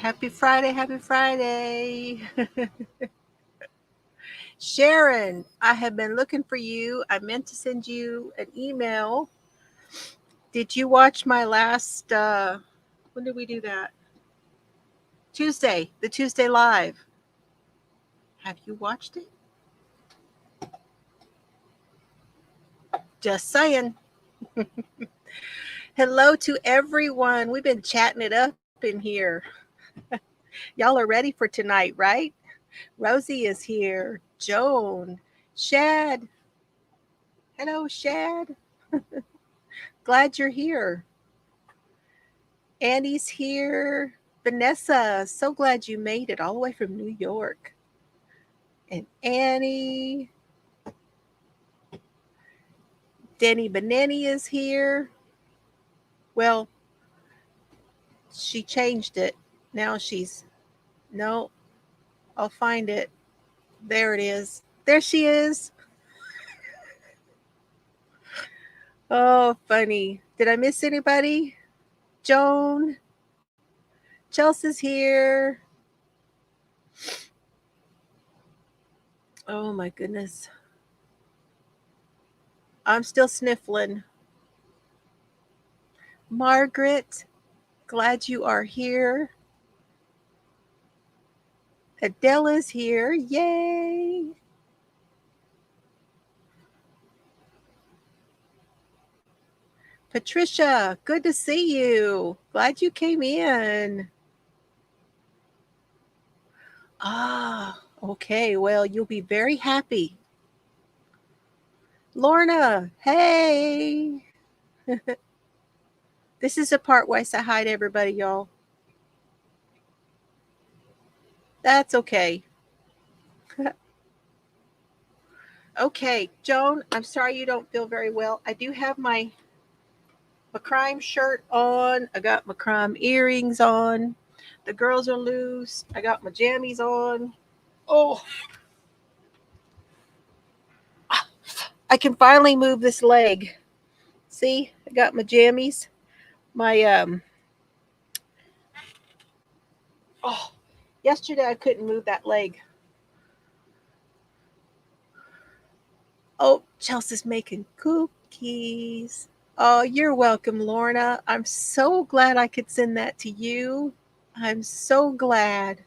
Happy Friday, happy Friday. Sharon, I have been looking for you. I meant to send you an email. Did you watch my last, when did we do that? Tuesday, the Tuesday Live. Have you watched it? Just saying. Hello to everyone. We've been chatting it up in here. Y'all are ready for tonight, right? Rosie is here. Joan, Shad. Hello, Shad. Glad you're here. Annie's here. Vanessa, so glad you made it all the way from New York. And Annie. Denny Beneni is here. Well, she changed it. Now she's, no, I'll find it. There it is. There she is. Oh, funny. Did I miss anybody? Joan. Chelsea's here. Oh, my goodness. I'm still sniffling. Margaret, glad you are here. Adela's here. Yay. Patricia, good to see you. Glad you came in. Ah, okay. Well, you'll be very happy. Lorna, hey. This is the part where I say hi to everybody, y'all. That's okay. Okay, Joan, I'm sorry you don't feel very well. I do have my crime shirt on. I got my crime earrings on. The girls are loose. I got my jammies on. Oh, I can finally move this leg. See, I got my jammies. My oh, yesterday I couldn't move that leg. Oh, Chelsea's making cookies. Oh, you're welcome, Lorna. I'm so glad I could send that to you. I'm so glad.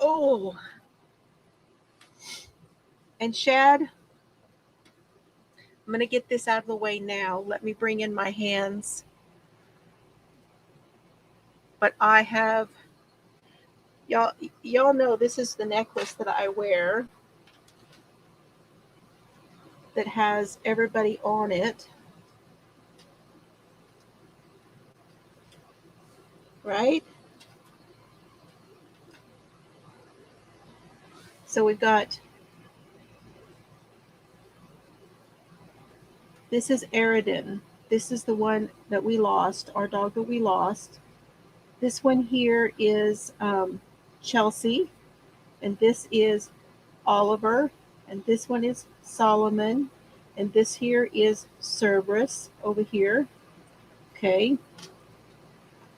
Oh, and Shad, I'm going to get this out of the way now. Let me bring in my hands. But I have, y'all, y'all know this is the necklace that I wear that has everybody on it. Right? So we've got, this is Aridin. This is the one that we lost, our dog that we lost. This one here is Chelsea, and this is Oliver, and this one is Solomon, and this here is Cerberus over here. Okay.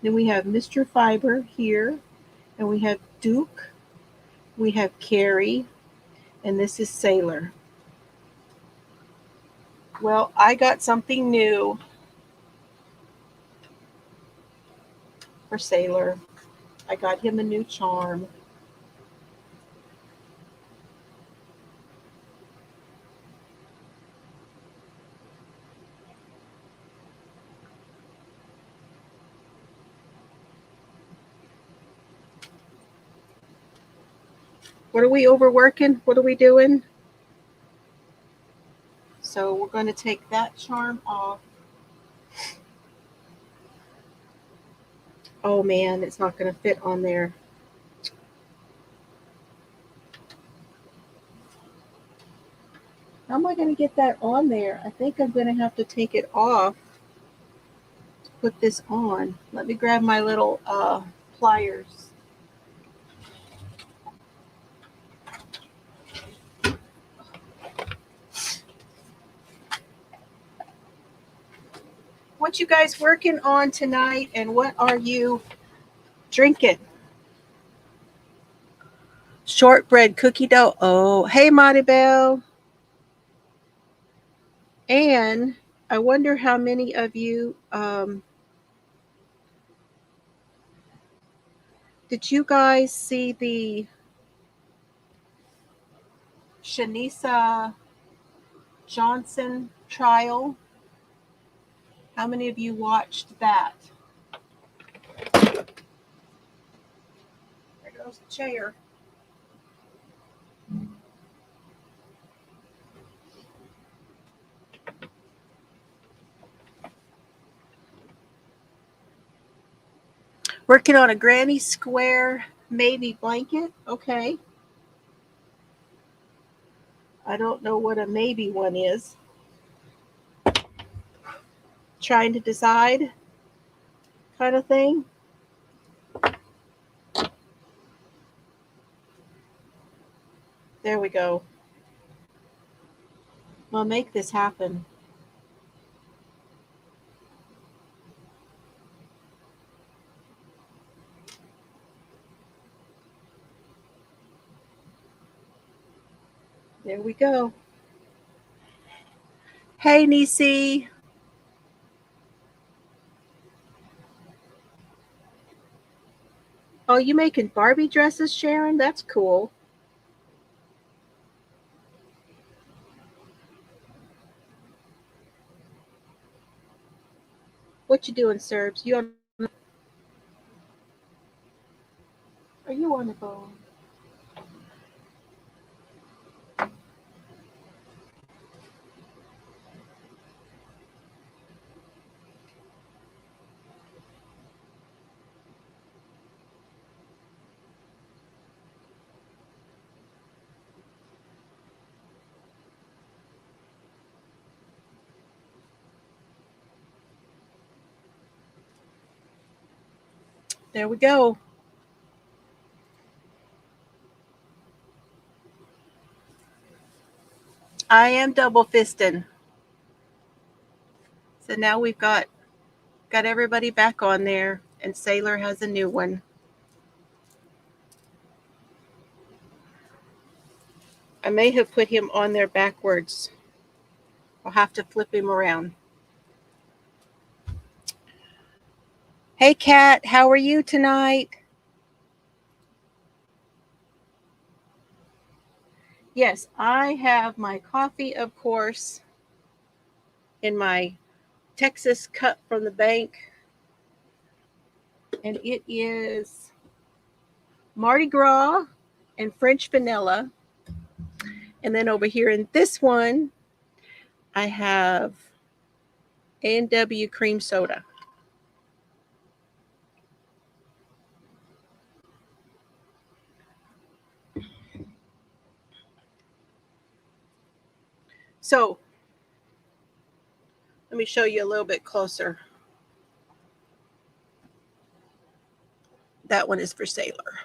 Then we have Mr. Fiber here, and we have Duke, we have Carrie, and this is Sailor. Well, I got something new for Sailor. I got him a new charm. What are we overworking? What are we doing? So we're going to take that charm off. Oh man, it's not going to fit on there. How am I going to get that on there? I think I'm going to have to take it off to put this on. Let me grab my little pliers. What you guys working on tonight, and what are you drinking? Shortbread cookie dough. Oh, hey, Maribel. And I wonder how many of you did you guys see the Shanisa Johnson trial? How many of you watched that? There goes the chair. Working on a granny square maybe blanket. Okay. I don't know what a maybe one is. Trying to decide kind of thing. There we go. We'll make this happen. There we go. Hey, Nisi. Oh, you making Barbie dresses, Sharon? That's cool. What you doing, Serbs? You on? Are you on the phone? There we go. I am double fisting. So now we've got everybody back on there, and Sailor has a new one. I may have put him on there backwards. I'll have to flip him around. Hey, Kat, how are you tonight? Yes, I have my coffee, of course, in my Texas cup from the bank. And it is Mardi Gras and French vanilla. And then over here in this one, I have A&W cream soda. So let me show you a little bit closer. That one is for Sailor.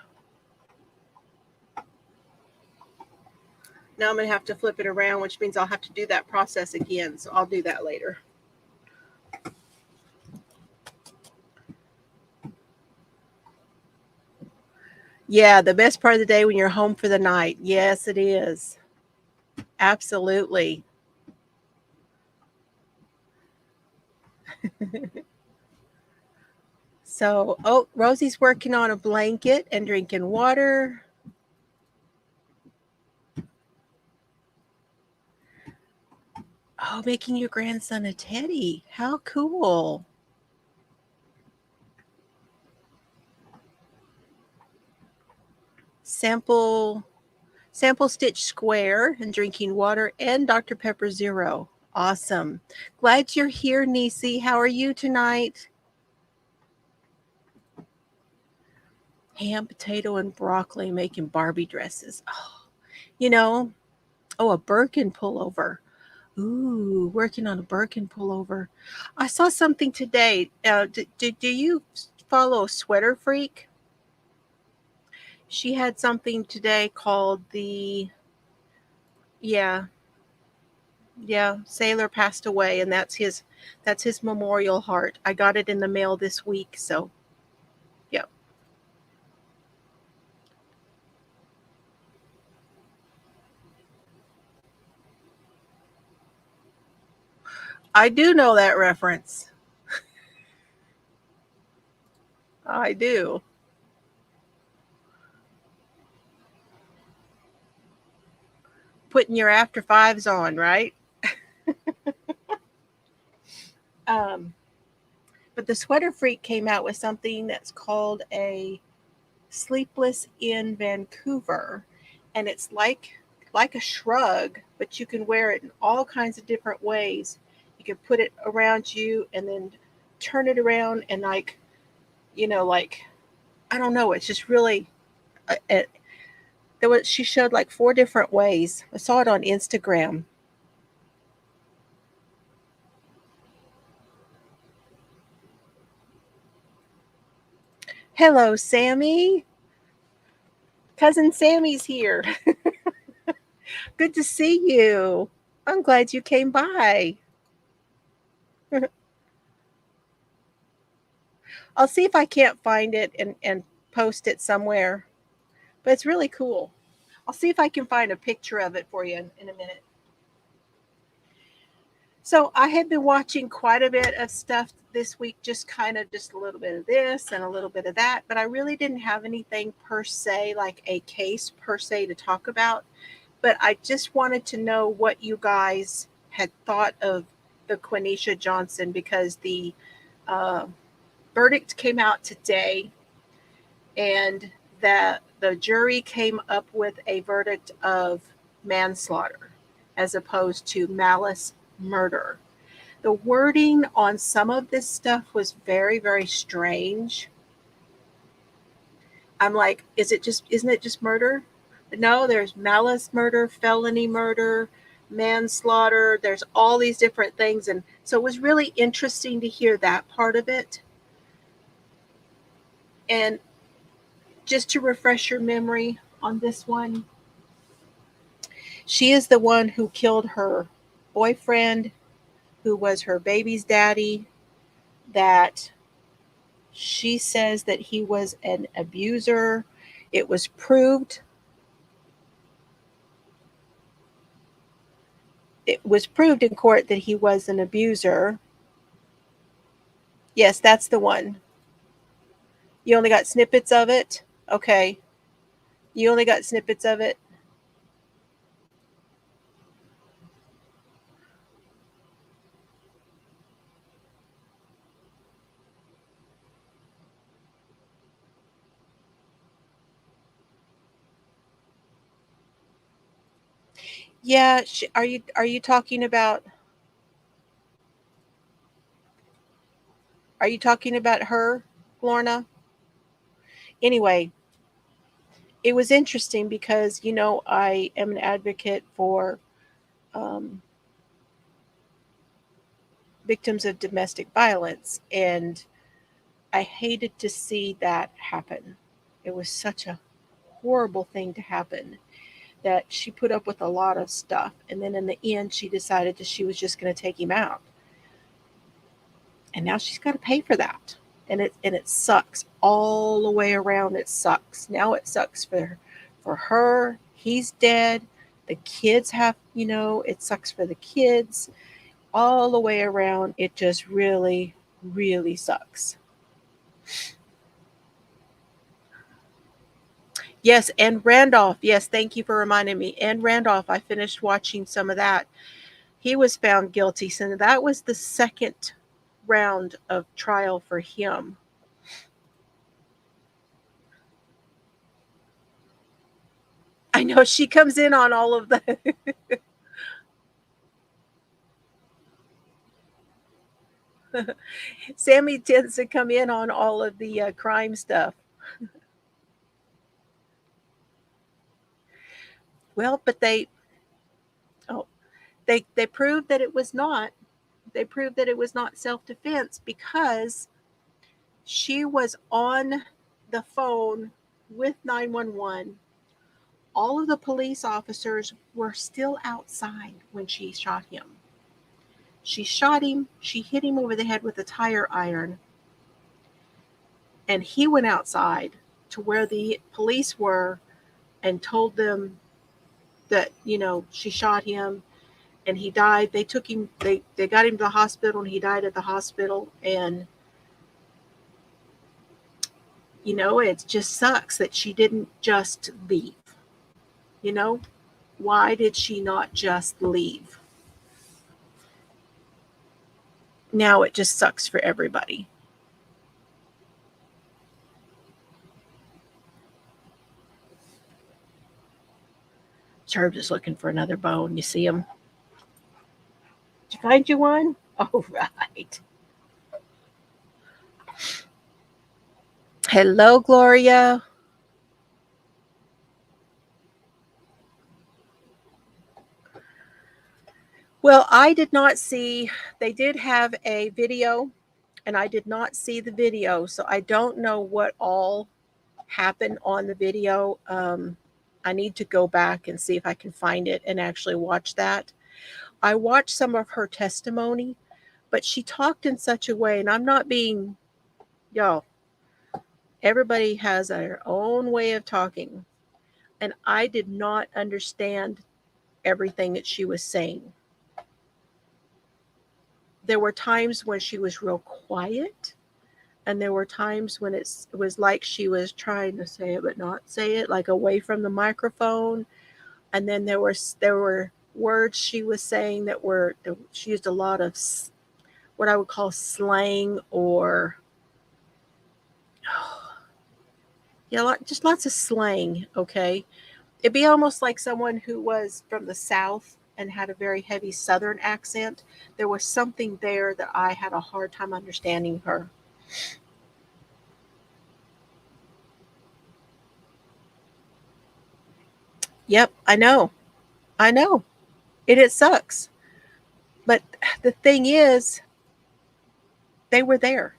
Now I'm going to have to flip it around, which means I'll have to do that process again. So I'll do that later. Yeah, the best part of the day when you're home for the night. Yes, it is. Absolutely. So, oh, Rosie's working on a blanket and drinking water. Oh, making your grandson a teddy. How cool. Sample stitch square and drinking water and Dr. Pepper Zero. Awesome. Glad you're here, Nisi. How are you tonight? Ham, potato, and broccoli making Barbie dresses. Oh, a Birkin pullover. Ooh, working on a Birkin pullover. I saw something today. Do you follow Sweater Freak? She had something today called yeah, Sailor passed away, and that's his That's his memorial heart. I got it in the mail this week, so yeah. I do know that reference. I do. Putting your after fives on, right? Um, but the Sweater Freak came out with something that's called a Sleepless in Vancouver, and it's like a shrug, but you can wear it in all kinds of different ways. You can put it around you and then turn it around and like I don't know. It's just really she showed like 4 different ways. I saw it on Instagram. Hello, Sammy. Cousin Sammy's here. Good to see you. I'm glad you came by. I'll see if I can't find it and post it somewhere. But it's really cool. I'll see if I can find a picture of it for you in a minute. So I had been watching quite a bit of stuff this week, just a little bit of this and a little bit of that, but I really didn't have anything per se, like a case per se to talk about. But I just wanted to know what you guys had thought of the Quenisha Johnson, because the uh, verdict came out today, and that the jury came up with a verdict of manslaughter as opposed to malice murder. The wording on some of this stuff was very, very strange. I'm like, isn't it just murder? No, there's malice murder, felony murder, manslaughter. There's all these different things. And so it was really interesting to hear that part of it. And just to refresh your memory on this one, she is the one who killed her boyfriend, who was her baby's daddy, that she says that he was an abuser. It was proved. It was proved in court that he was an abuser. Yes, that's the one. You only got snippets of it? Okay. You only got snippets of it? Yeah, are you talking about her, Lorna? Anyway, it was interesting because I am an advocate for um, victims of domestic violence, and I hated to see that happen. It was such a horrible thing to happen, that she put up with a lot of stuff, and then in the end she decided that she was just going to take him out, and now she's got to pay for that. And it sucks all the way around. It sucks. Now it sucks for her. He's dead. The kids have, it sucks for the kids. All the way around, it just really, really sucks. Yes, and Randolph. Yes, thank you for reminding me. And Randolph, I finished watching some of that. He was found guilty. So that was the second round of trial for him. I know she comes in on all of the Sammy tends to come in on all of the crime stuff. Well, but oh, they proved that it was not. They proved that it was not self-defense because she was on the phone with 911. All of the police officers were still outside when she shot him. She shot him. She hit him over the head with a tire iron. And he went outside to where the police were and told them that, she shot him and he died. They took him, they got him to the hospital and he died at the hospital. And, it just sucks that she didn't just leave. Why did she not just leave? Now it just sucks for everybody. Herb's is looking for another bone. You see him? Did you find you one? Oh, right. Hello, Gloria. Well, I did not see, they did have a video, and I did not see the video, so I don't know what all happened on the video. I need to go back and see if I can find it and actually watch that. I watched some of her testimony, but she talked in such a way, and I'm not being, everybody has their own way of talking, and I did not understand everything that she was saying. There were times when she was real quiet, and there were times when it was like she was trying to say it but not say it, like away from the microphone. And then there were words she was saying that she used a lot of what I would call slang, or just lots of slang. Okay, it'd be almost like someone who was from the South and had a very heavy Southern accent. There was something there that I had a hard time understanding her. Yep, I know. It sucks. But the thing is, they were there.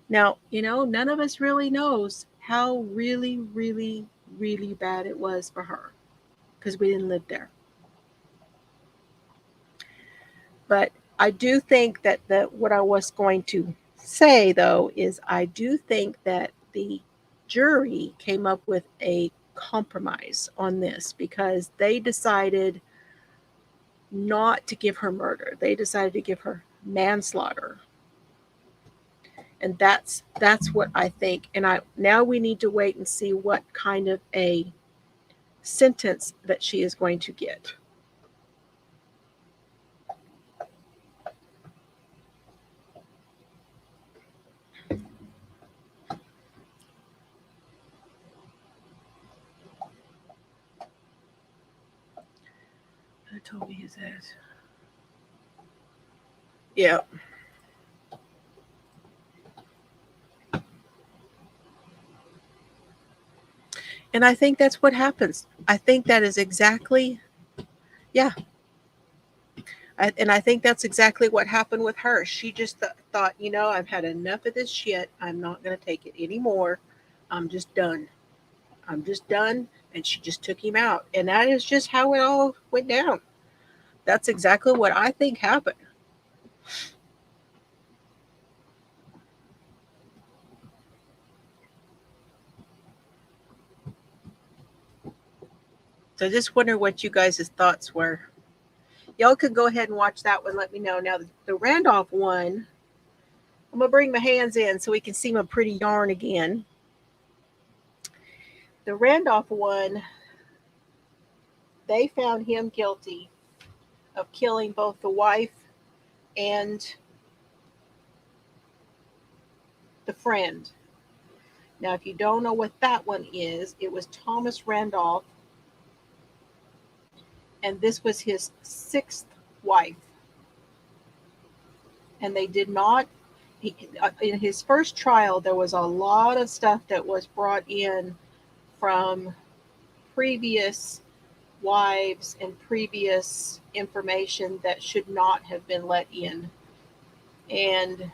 Now, none of us really knows how really, really, really bad it was for her, because we didn't live there. But I do think that what I was going to say, though, is I do think that the jury came up with a compromise on this, because they decided not to give her murder. They decided to give her manslaughter. And that's what I think. And now we need to wait and see what kind of a sentence that she is going to get. Who told me his ass? Yeah. And I think that's what happens. I think that is exactly, yeah. And I think that's exactly what happened with her. She just thought, I've had enough of this shit. I'm not going to take it anymore. I'm just done. And she just took him out. And that is just how it all went down. That's exactly what I think happened. So I just wonder what you guys' thoughts were. Y'all could go ahead and watch that one. Let me know. Now, the Randolph one, I'm going to bring my hands in so we can see my pretty yarn again. The Randolph one, they found him guilty of killing both the wife and the friend. Now, if you don't know what that one is, it was Thomas Randolph, and this was his sixth wife. And they did not, in his first trial, there was a lot of stuff that was brought in from previous wives and previous information that should not have been let in. And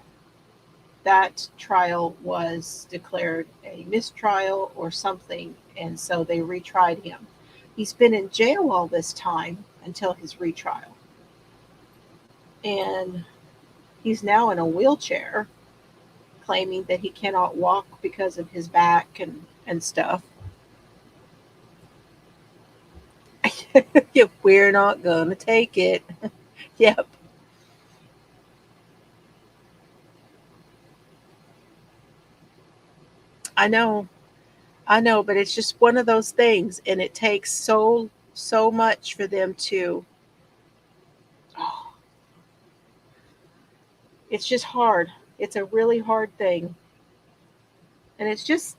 that trial was declared a mistrial or something, and so they retried him. He's been in jail all this time until his retrial. and he's now in a wheelchair, claiming that he cannot walk because of his back and stuff. If we're not gonna take it. Yep. I know. I know, but it's just one of those things, and it takes so much for them to. Oh, it's just hard. It's a really hard thing, and it's just,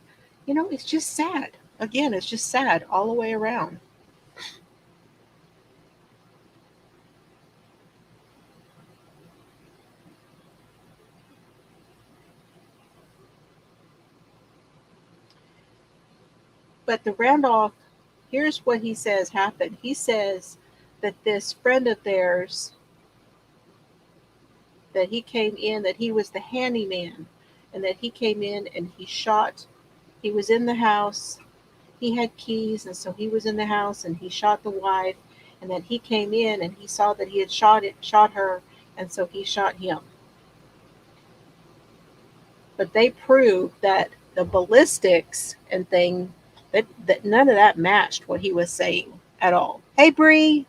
it's just sad. Again, it's just sad all the way around. But the Randolph, here's what he says happened. He says that this friend of theirs, that he came in, that he was the handyman, and that he came in and he shot. He was in the house. He had keys, and so he was in the house, and he shot the wife. And then he came in and he saw that he had shot her, and so he shot him. But they proved that the ballistics and thing, that none of that matched what he was saying at all. Hey, Bree.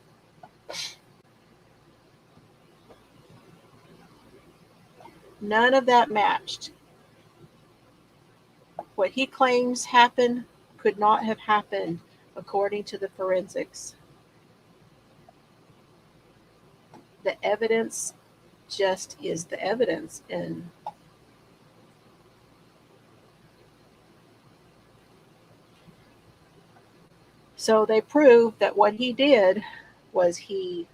None of that matched. What he claims happened could not have happened according to the forensics. The evidence just is the evidence. And so they proved that what he did was he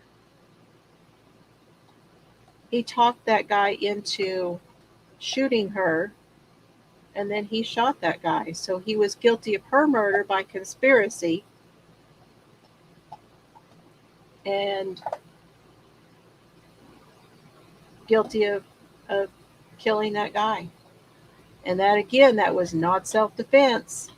talked that guy into shooting her, and then he shot that guy. So he was guilty of her murder by conspiracy and guilty of killing that guy. And that, again, that was not self-defense.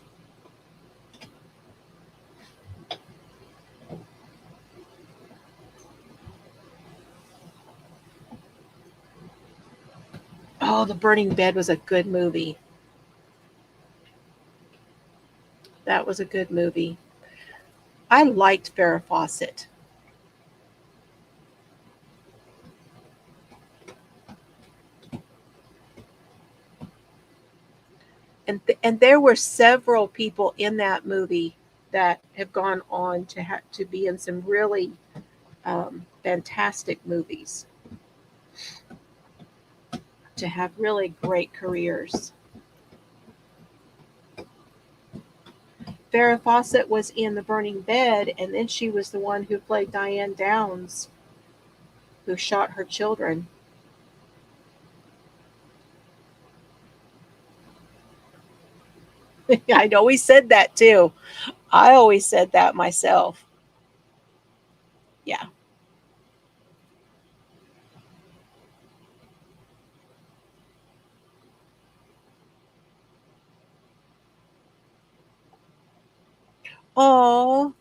Oh, The Burning Bed was a good movie. That was a good movie. I liked Farrah Fawcett. And there were several people in that movie that have gone on to be in some really fantastic movies, to have really great careers. Farrah Fawcett was in The Burning Bed, and then she was the one who played Diane Downs, who shot her children. I always said that too. I always said that myself. Yeah. Oh,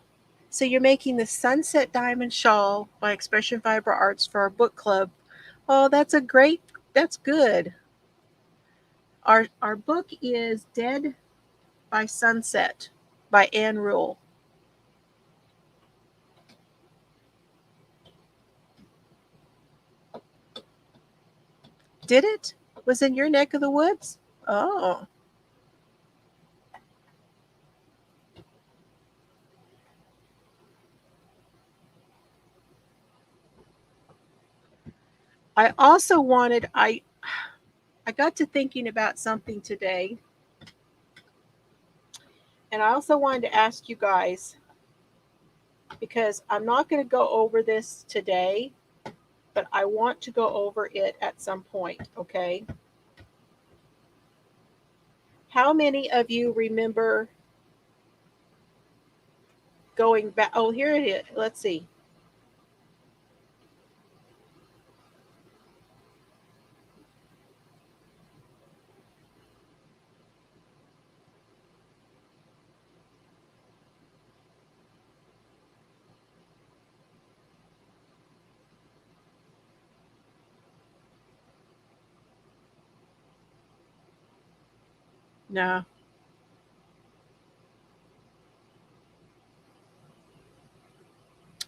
so you're making the Sunset Diamond Shawl by Expression Fiber Arts for our book club. Oh, that's good. Our book is Dead by Sunset by Anne Rule. Did it? Was in your neck of the woods? Oh. I also wanted I got to thinking about something today, and I also wanted to ask you guys, because I'm not going to go over this today, but I want to go over it at some point, okay? How many of you remember going back? Oh, here it is. Let's see. No.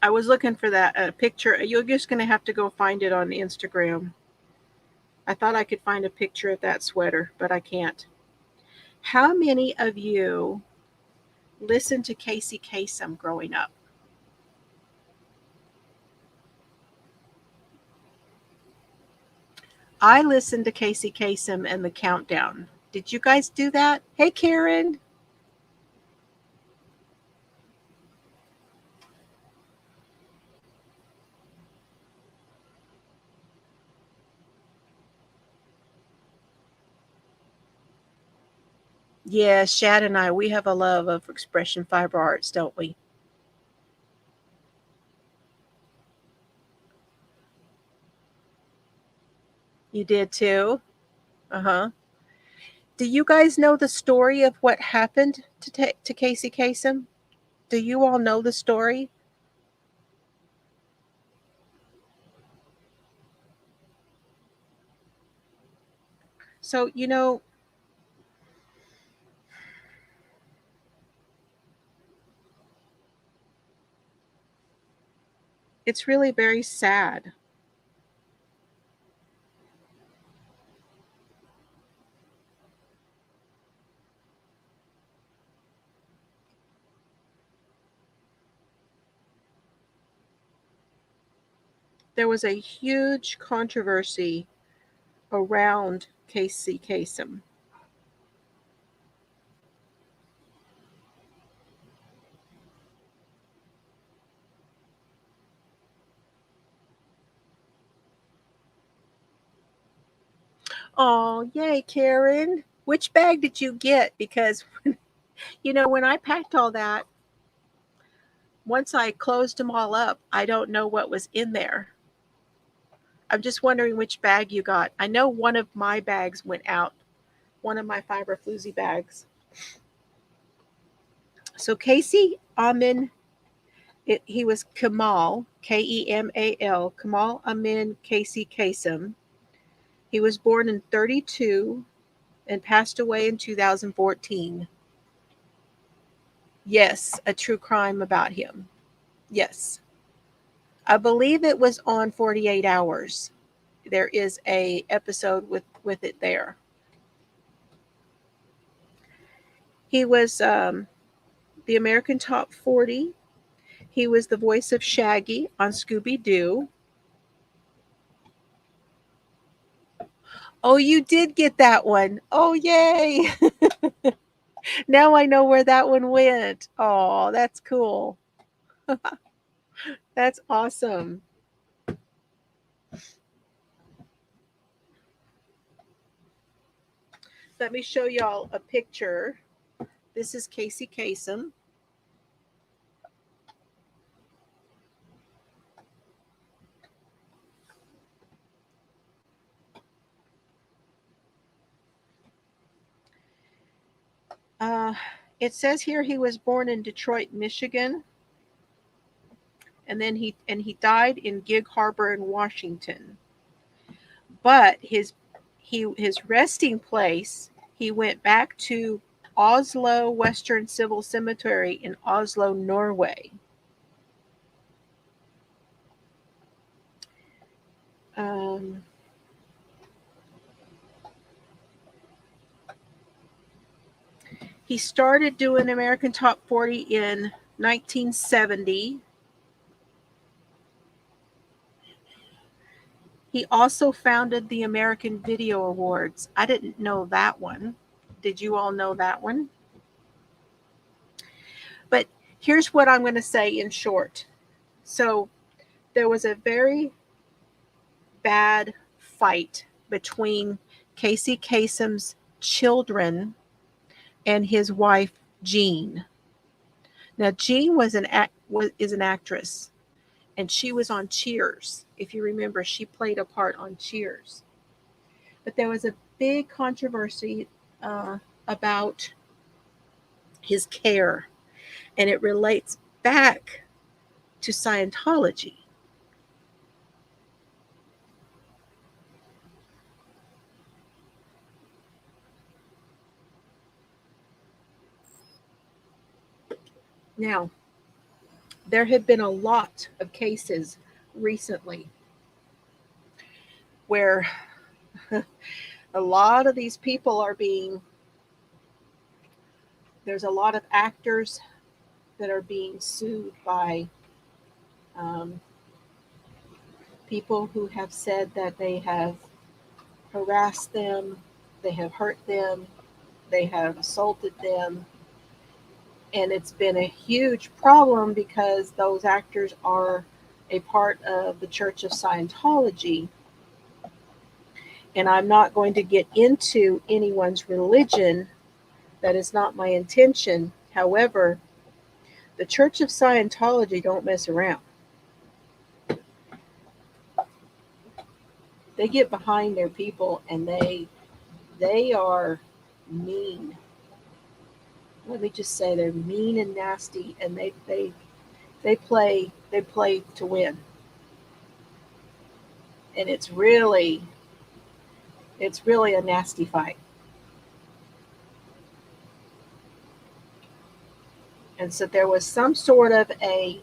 I was looking for that picture. You're just going to have to go find it on Instagram. I thought I could find a picture of that sweater, but I can't. How many of you listened to Casey Kasem growing up? I listened to Casey Kasem and the Countdown. Did you guys do that? Hey, Karen. Yeah, Shad and I, we have a love of expression fiber arts, don't we? You did too? Uh huh. Do you guys know the story of what happened to Casey Kasem? Do you all know the story? So, it's really very sad. There was a huge controversy around Casey Kasem. Oh, yay, Karen. Which bag did you get? Because, when I packed all that, once I closed them all up, I don't know what was in there. I'm just wondering which bag you got. I know one of my bags went out, one of my fiber Floozie bags. So Casey Amin, he was Kemal, Kemal, Kemal Amin Casey Kasem. He was born in 32 and passed away in 2014. Yes, a true crime about him. Yes. I believe it was on 48 Hours. There is a episode with it there. He was the American Top 40. He was the voice of Shaggy on Scooby Doo. Oh, you did get that one. Oh, yay. Now I know where that one went. Oh, that's cool. That's awesome. Let me show y'all a picture. This is Casey Kasem. Uh, it says here he was born in Detroit, Michigan, and then he died in Gig Harbor in Washington. But his resting place, he went back to Oslo Western Civil Cemetery in Oslo, Norway. Um, he started doing American Top 40 in 1970. He also founded the American Video Awards. I didn't know that one. Did you all know that one? But here's what I'm going to say in short. So there was a very bad fight between Casey Kasem's children and his wife Jean. Now Jean is an actress, and she was on Cheers. If you remember, she played a part on Cheers. But there was a big controversy about his care, and it relates back to Scientology. Now, there have been a lot of cases recently where a lot of these people are being, there's a lot of actors that are being sued by um, people who have said that they have harassed them, they have hurt them, they have assaulted them. And it's been a huge problem because those actors are a part of the Church of Scientology. And I'm not going to get into anyone's religion. That is not my intention. However, the Church of Scientology don't mess around. They get behind their people and they are mean. Let me just say they're mean and nasty, and they play to win. And it's really a nasty fight. And so there was some sort of a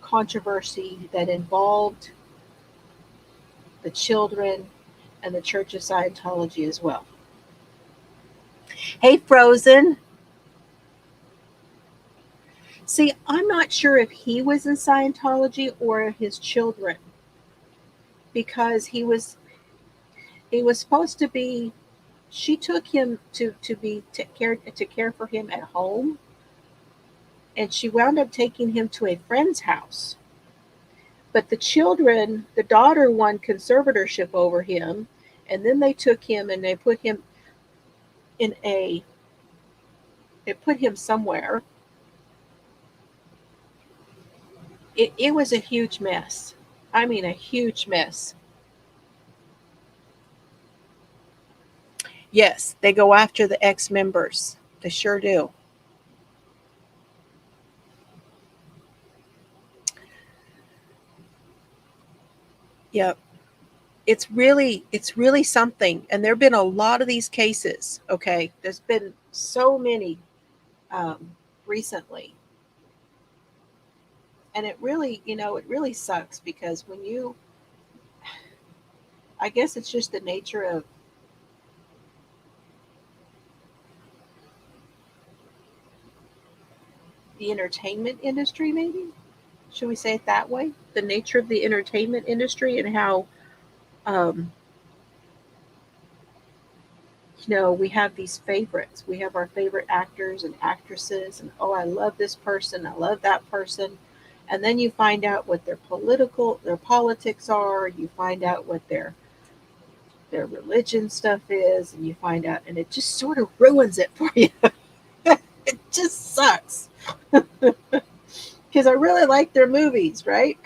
controversy that involved the children and the Church of Scientology as well. Hey, Frozen. See, I'm not sure if he was in Scientology or his children, because he was supposed to be. She took him to care for him at home, and she wound up taking him to a friend's house. But the children, the daughter won conservatorship over him, and then they took him and in a they put him somewhere. It was a huge mess. I mean, a huge mess. Yes, they go after the ex members. They sure do. Yep. It's really something. And there've been a lot of these cases. Okay. There's been so many um, recently. And it really sucks because I guess it's just the nature of the entertainment industry, maybe? Should we say it that way? The nature of the entertainment industry and how, um, we have these favorites. We have our favorite actors and actresses, and oh, I love this person, I love that person. And then you find out what their politics are, you find out what their religion stuff is, and you find out, and it just sort of ruins it for you. It just sucks. Because I really like their movies, right?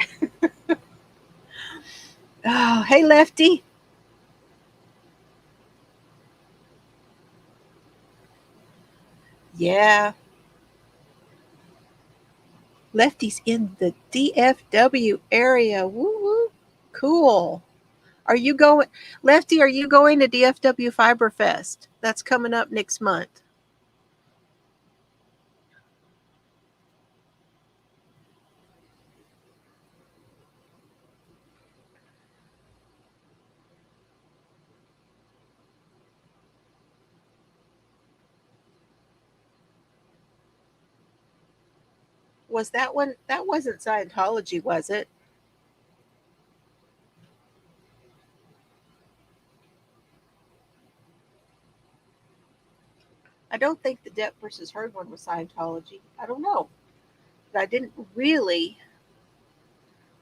Oh, hey, Lefty. Yeah, Lefty's in the DFW area. Woo woo. Cool. Are you going, Lefty? Are you going to DFW Fiber Fest? That's coming up next month. Was that one? That wasn't Scientology, was it? I don't think the Depp versus Heard one was Scientology. I don't know. But I didn't really.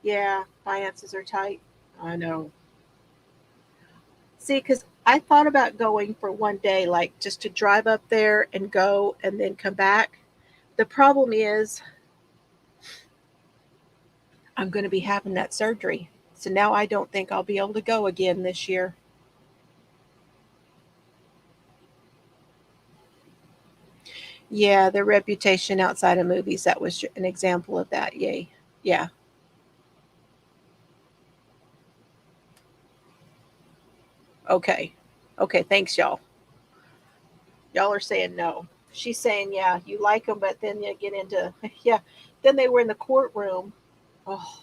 Yeah, finances are tight. I know. See, because I thought about going for one day, like just to drive up there and go and then come back. The problem is I'm going to be having that surgery. So now I don't think I'll be able to go again this year. Yeah, their reputation outside of movies, that was an example of that. Yay. Yeah. Okay. Okay. Thanks, y'all. Y'all are saying no. she's saying, yeah, you like them, but then you get into, yeah. Then they were in the courtroom. Oh,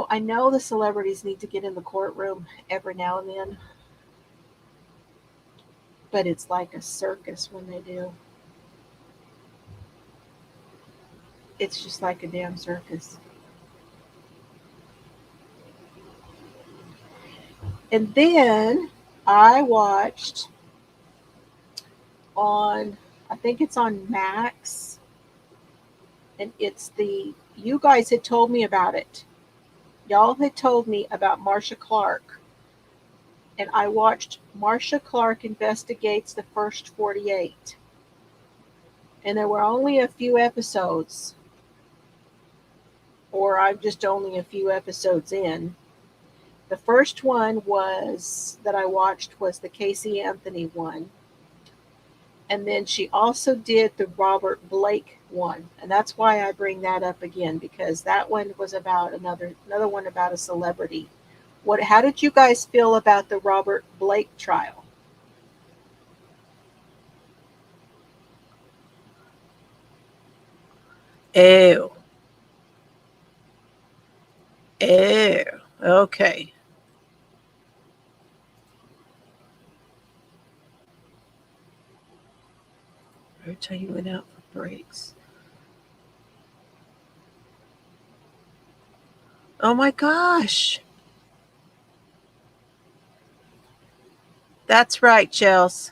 I know the celebrities need to get in the courtroom every now and then, but it's like a circus when they do. It's just like a damn circus. And then I watched on, I think it's on Max, and it's you guys had told me about it. Y'all had told me about Marsha Clark, and I watched Marsha Clark Investigates the First 48. And there were only a few episodes, or I'm just only a few episodes in. The first one was that I watched was the Casey Anthony one. And then she also did the Robert Blake one. And that's why I bring that up again, because that one was about another one about a celebrity. How did you guys feel about the Robert Blake trial? Ew. Ew. Okay. Every time you went out for breaks. Oh my gosh. That's right, Chels.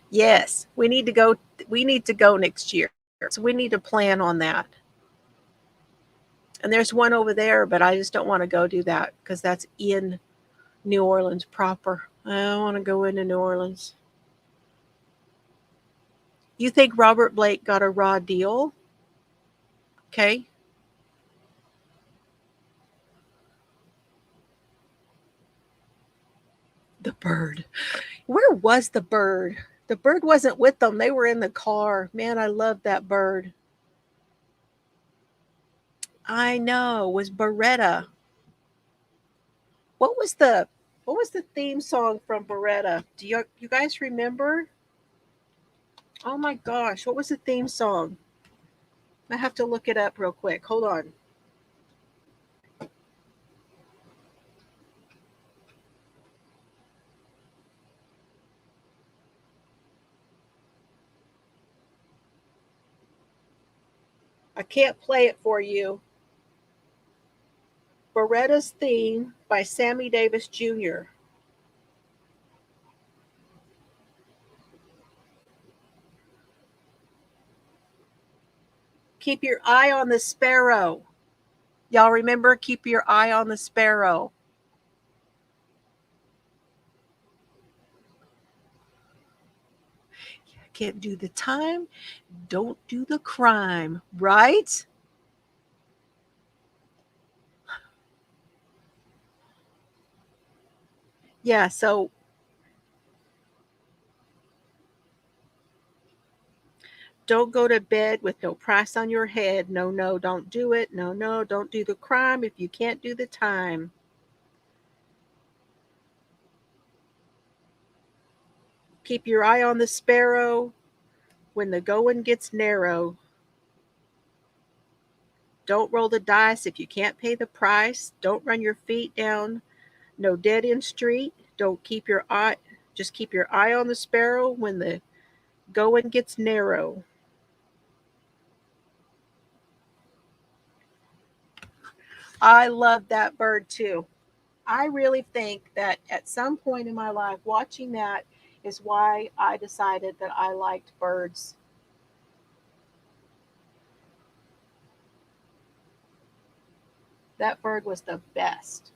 Yes, we need to go. We need to go next year. So we need to plan on that. And there's one over there, but I just don't want to go do that because that's in New Orleans proper. I don't want to go into New Orleans. You think Robert Blake got a raw deal? Okay. The bird. Where was the bird? The bird wasn't with them. They were in the car. Man, I love that bird. I know. It was Beretta. What was the theme song from Beretta? Do you guys remember? Oh my gosh, what was the theme song? I have to look it up real quick. Hold on. I can't play it for you. Beretta's Theme by Sammy Davis Jr. Keep your eye on the sparrow. Y'all remember Keep Your Eye on the Sparrow? Can't do the time, don't do the crime, right? Yeah, so don't go to bed with no price on your head. No, no, don't do it. No, no, don't do the crime if you can't do the time. Keep your eye on the sparrow when the going gets narrow. Don't roll the dice if you can't pay the price. Don't run your feet down no dead end street. Don't keep your eye Just keep your eye on the sparrow when the going gets narrow. I love that bird too. I really think that at some point in my life, watching that is why I decided that I liked birds. That bird was the best.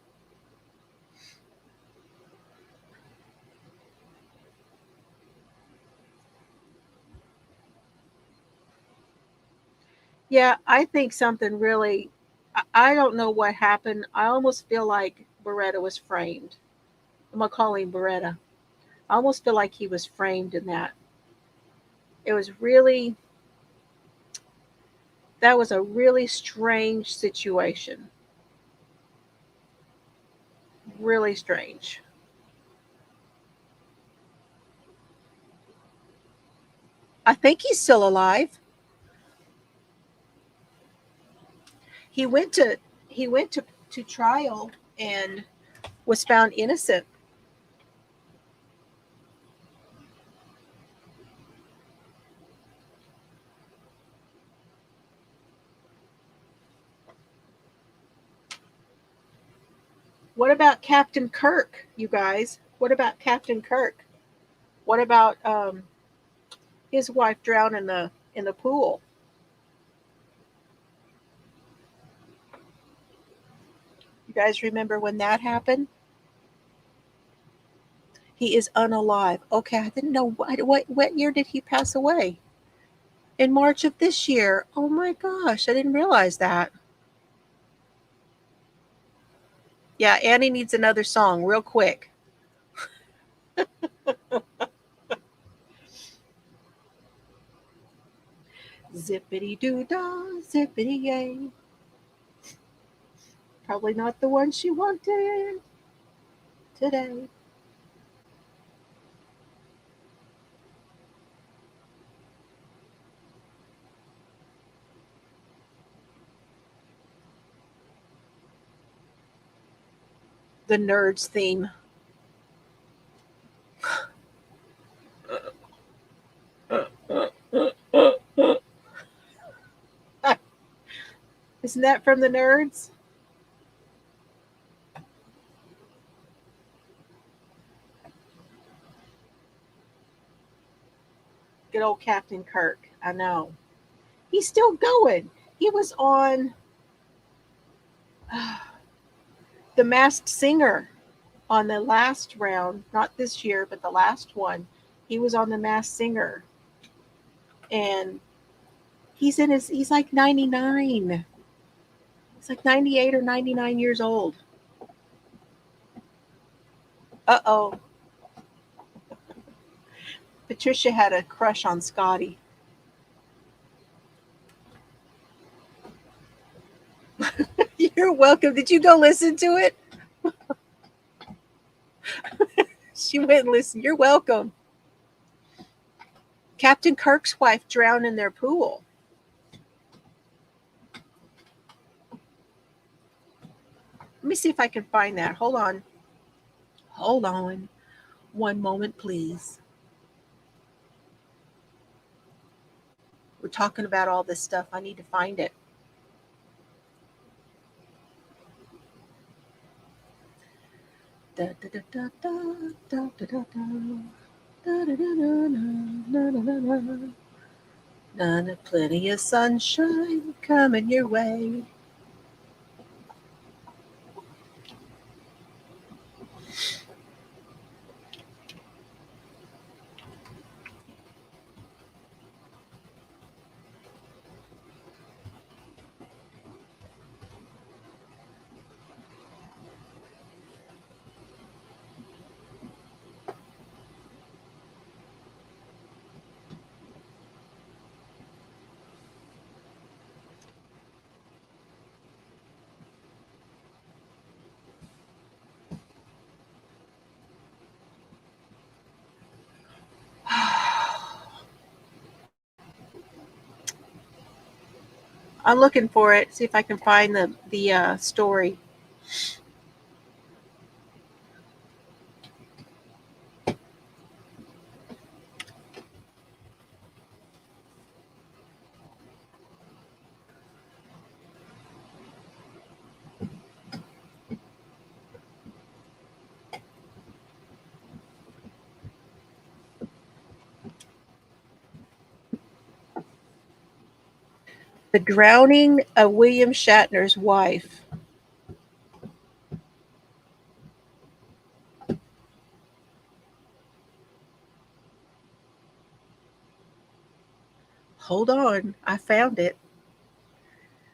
Yeah, I think something really, I don't know what happened. I almost feel like Beretta was framed. I'm going to call him Beretta. I almost feel like he was framed in that. It was really, that was a really strange situation. Really strange. I think he's still alive. He went to trial and was found innocent. What about Captain Kirk, you guys? What about Captain Kirk? What about his wife drowned in the pool? You guys remember when that happened? He is unalive. Okay, I didn't know what year did he pass away? In March of this year. Oh my gosh, I didn't realize that. Yeah, Annie needs another song real quick. Zippity doo dah, zippity yay. Probably not the one she wanted today. The Nerds theme. Isn't that from the Nerds? Good old Captain Kirk. I know. He's still going. He was on The Masked Singer on the last round, not this year, but the last one. He was on The Masked Singer. And he's like 99. He's like 98 or 99 years old. Uh-oh. Patricia had a crush on Scotty. You're welcome. Did you go listen to it? She went and listened. You're welcome. Captain Kirk's wife drowned in their pool. Let me see if I can find that. Hold on. Hold on. One moment, please. We're talking about all this stuff. I need to find it. Da, da, da, da, da, da, da, da. Plenty of sunshine coming your way. I'm looking for it. See if I can find the story. The drowning of William Shatner's wife. Hold on, I found it.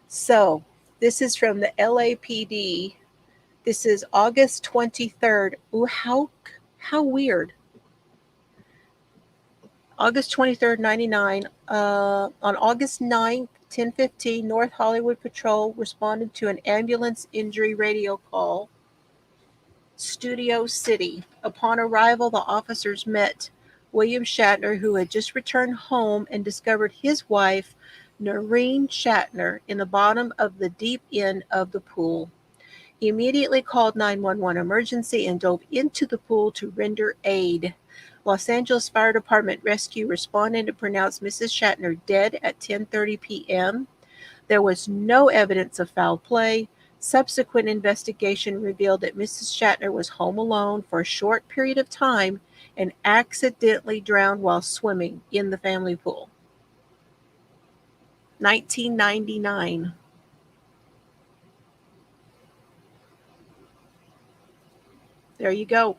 So, this is from the LAPD. This is August 23rd. Ooh, how weird. August 23rd, 99. On August 9th, 10:15, North Hollywood Patrol responded to an ambulance injury radio call. Studio City. Upon arrival, the officers met William Shatner, who had just returned home and discovered his wife, Noreen Shatner, in the bottom of the deep end of the pool. He immediately called 911 emergency and dove into the pool to render aid. Los Angeles Fire Department rescue responded and pronounced Mrs. Shatner dead at 10:30 p.m. There was no evidence of foul play. Subsequent investigation revealed that Mrs. Shatner was home alone for a short period of time and accidentally drowned while swimming in the family pool. 1999. There you go.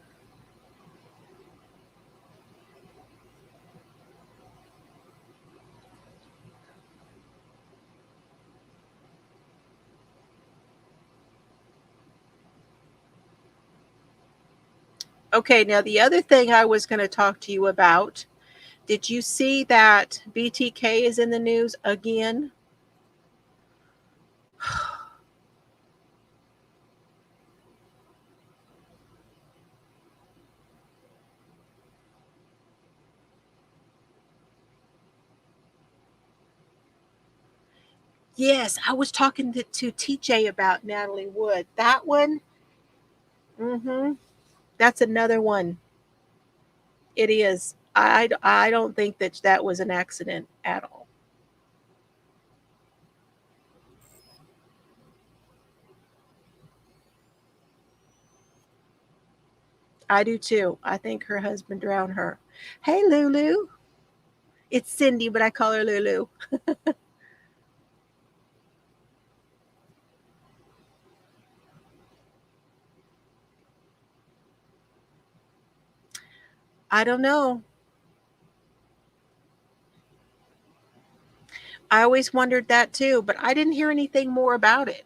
Okay, now the other thing I was going to talk to you about, did you see that BTK is in the news again? Yes, I was talking to TJ about Natalie Wood. That one, mm-hmm, that's another one. It is. I don't think that that was an accident at all. I do too. I think her husband drowned her. Hey, Lulu. It's Cindy, but I call her Lulu. I don't know. I always wondered that too, but I didn't hear anything more about it.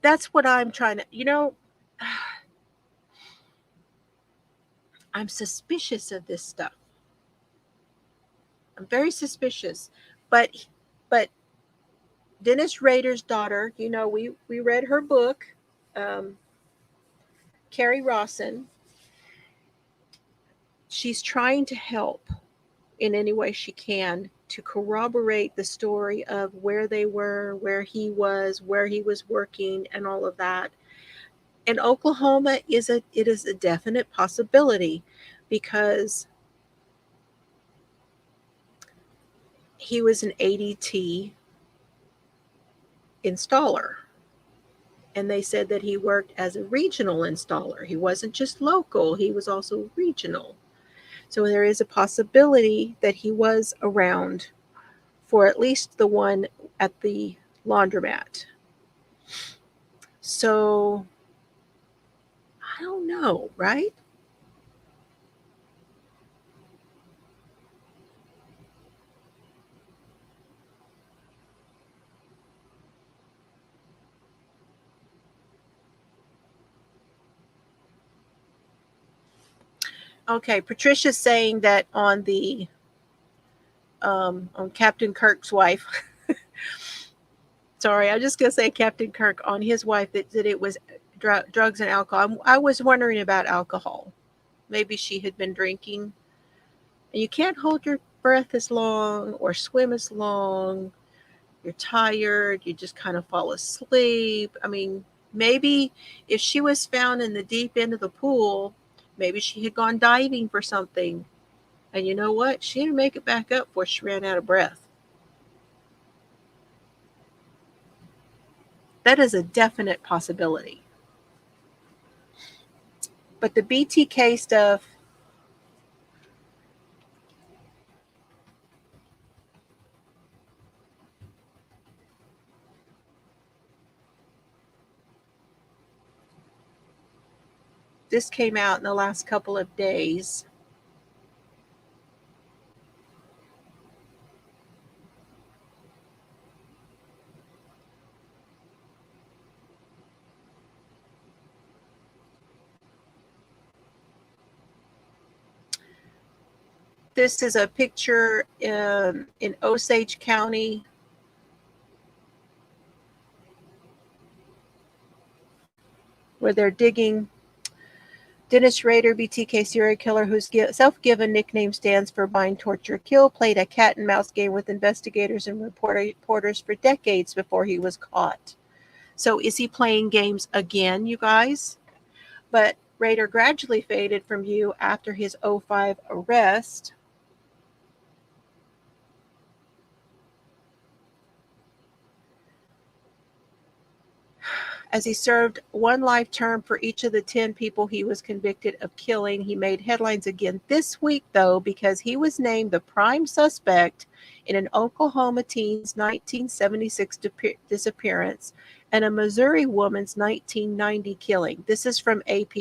That's what I'm trying to, I'm suspicious of this stuff. I'm very suspicious. But Dennis Rader's daughter, we read her book, um, Carrie Rawson. She's trying to help in any way she can to corroborate the story of where they were, where he was working, and all of that. And Oklahoma is a definite possibility because he was an ADT installer. And they said that he worked as a regional installer. He wasn't just local, he was also regional. So there is a possibility that he was around for at least the one at the laundromat. So I don't know, right? Okay, Patricia's saying that on Captain Kirk's wife. Sorry, I'm just gonna say Captain Kirk on his wife that it was drugs and alcohol. I was wondering about alcohol. Maybe she had been drinking. And you can't hold your breath as long or swim as long. You're tired. You just kind of fall asleep. I mean, maybe if she was found in the deep end of the pool, maybe she had gone diving for something. And you know what? She didn't make it back up before she ran out of breath. That is a definite possibility. But the BTK stuff, this came out in the last couple of days. This is a picture in Osage County. Where they're digging. Dennis Rader, BTK serial killer whose self-given nickname stands for Bind, Torture, Kill, played a cat-and-mouse game with investigators and reporters for decades before he was caught. So is he playing games again, you guys? But Rader gradually faded from view after his 2005 arrest. As he served one life term for each of the 10 people he was convicted of killing. He made headlines again this week, though, because he was named the prime suspect in an Oklahoma teen's 1976 disappearance and a Missouri woman's 1990 killing. This is from AP,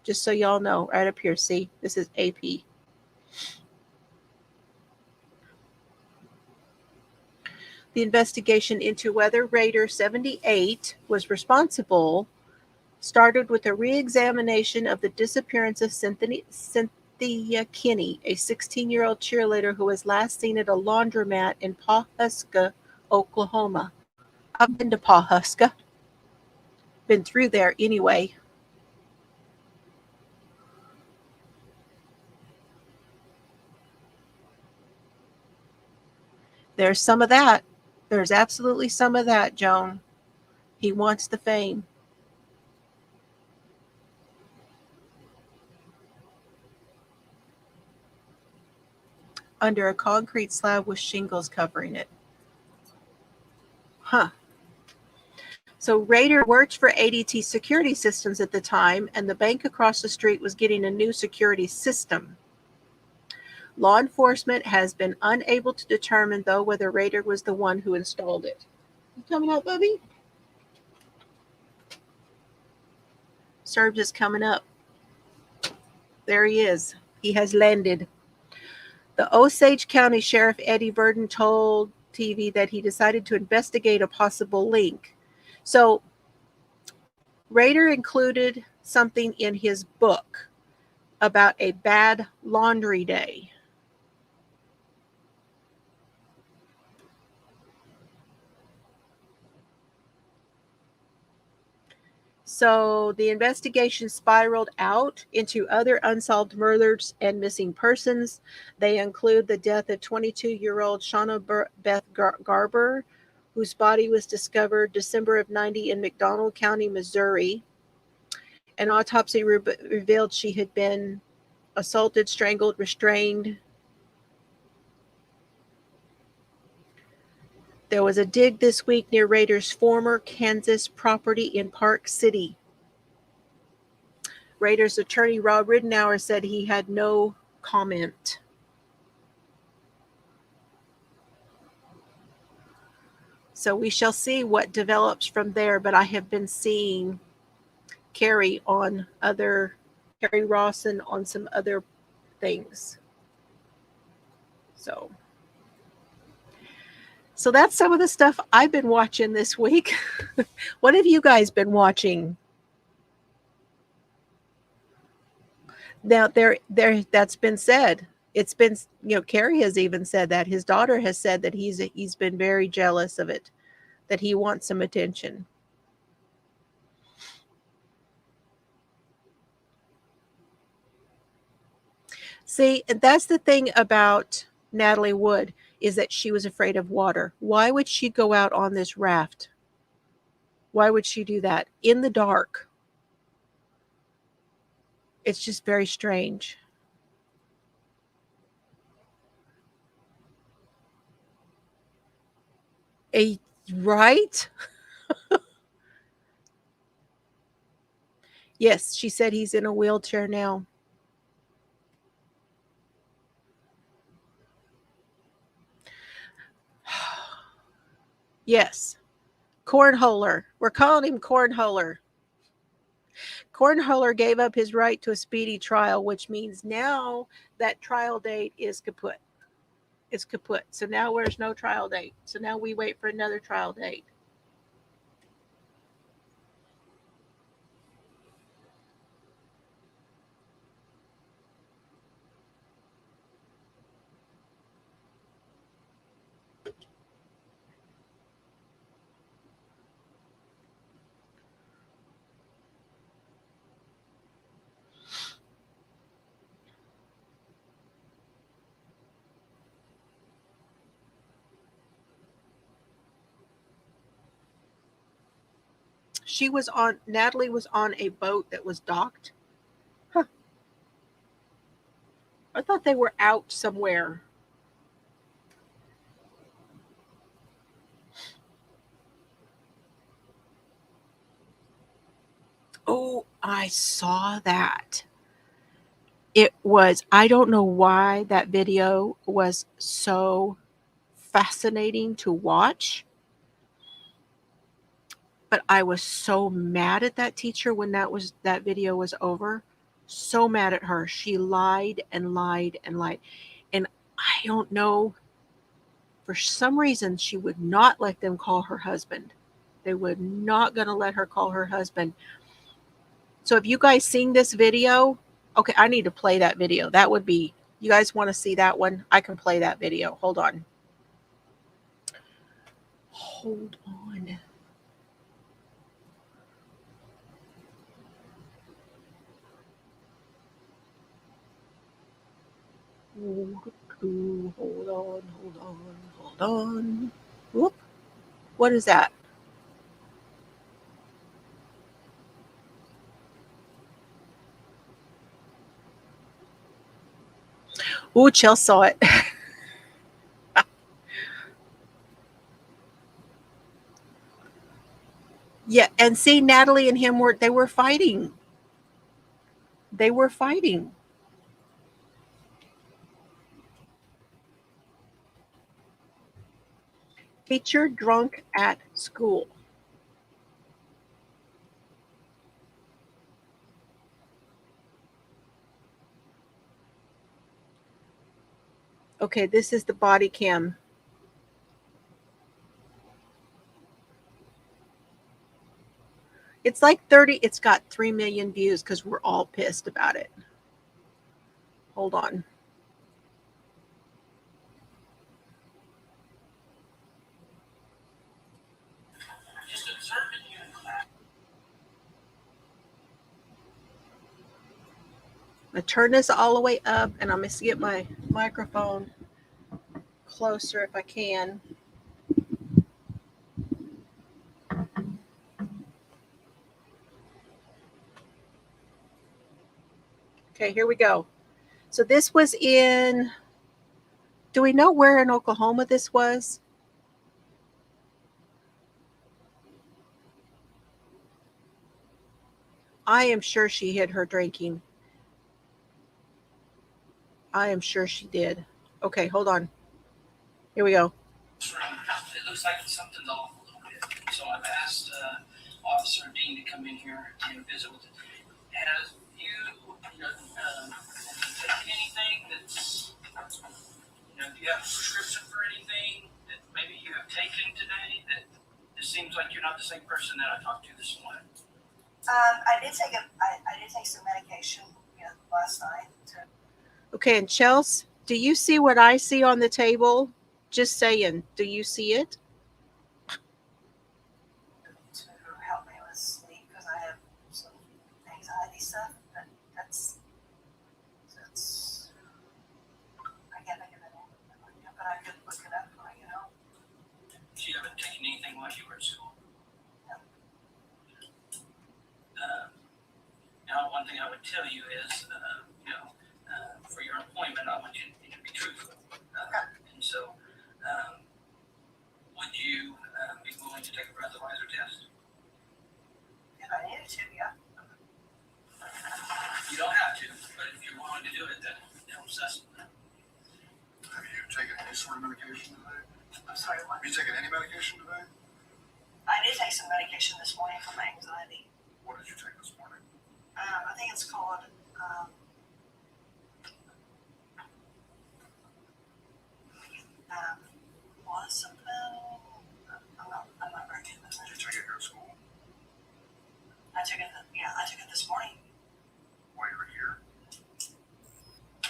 just so y'all know, right up here. See, this is AP. The investigation into whether Raider 78 was responsible started with a re-examination of the disappearance of Cynthia Kinney, a 16-year-old cheerleader who was last seen at a laundromat in Pawhuska, Oklahoma. I've been to Pawhuska. Been through there anyway. There's some of that. There's absolutely some of that, Joan. He wants the fame. Under a concrete slab with shingles covering it. Huh. So Rader worked for ADT Security Systems at the time, and the bank across the street was getting a new security system. Law enforcement has been unable to determine, though, whether Rader was the one who installed it. You coming up, Bubby? Serbs is coming up. There he is. He has landed. The Osage County Sheriff Eddie Burden told TV that he decided to investigate a possible link. So Rader included something in his book about a bad laundry day. So the investigation spiraled out into other unsolved murders and missing persons. They include the death of 22-year-old Shauna Beth Garber, whose body was discovered December of 90 in McDonald County, Missouri. An autopsy revealed she had been assaulted, strangled, restrained. There was a dig this week near Rader's former Kansas property in Park City. Rader's attorney, Rob Ridenour, said he had no comment. So we shall see what develops from there, but I have been seeing Carrie Rawson on some other things. So that's some of the stuff I've been watching this week. What have you guys been watching? Now that's been said. It's been, Carrie has even said that. His daughter has said that he's been very jealous of it, that he wants some attention. See, that's the thing about Natalie Wood, is that she was afraid of water. Why would she go out on this raft? Why would she do that in the dark? It's just very strange. Right? Yes, she said he's in a wheelchair now. Yes. Cornholer. We're calling him Cornholer. Cornholer gave up his right to a speedy trial, which means now that trial date is kaput. It's kaput. So now there's no trial date. So now we wait for another trial date. Natalie was on a boat that was docked. Huh. I thought they were out somewhere. Oh, I saw that. I don't know why that video was so fascinating to watch, but I was so mad at that teacher when that video was over. So mad at her. She lied and lied and lied. And I don't know, for some reason she would not let them call her husband. They were not going to let her call her husband. So if you guys seen this video, okay, I need to play that video. That would be, you guys want to see that one? I can play that video. Hold on. Hold on. Hold on. Hold on. Whoop. What is that? Ooh, Chelsea saw it. Yeah, and see, Natalie and him were fighting. They were fighting. Teacher drunk at school. Okay, this is the body cam. It's like 30, it's got 3 million views because we're all pissed about it. Hold on. I turn this all the way up, and I'm going to get my microphone closer if I can. Okay, here we go. So this was in, do we know where in Oklahoma this was? I am sure she hid her drinking. I am sure she did. Okay, hold on. Here we go. It looks like something's off a little bit. So I've asked Officer Dean to come in here and visit with it. Have you taken anything that's, do you have a prescription for anything that maybe you have taken today that it seems like you're not the same person that I talked to this morning? I did take some medication last night. Okay, and Chelsea, do you see what I see on the table? Just saying, do you see it? To help me with sleep because I have some anxiety stuff. But that's I can't think of it. But I could look it up when I get home. So you haven't taken anything while you were at school? No. Now, one thing I would tell you is, for your appointment, I want you to be truthful. And so, would you be willing to take a breathalyzer test? If I needed to, yeah. You don't have to, but if you're willing to do it, that helps us. Have you taken any sort of medication today? I'm sorry, what? Have you taken any medication today? I did take some medication this morning for my anxiety. What did you take this morning? I think it's called something. I'm not very good with it. Did you take it here at school? I took it this morning. While you were here?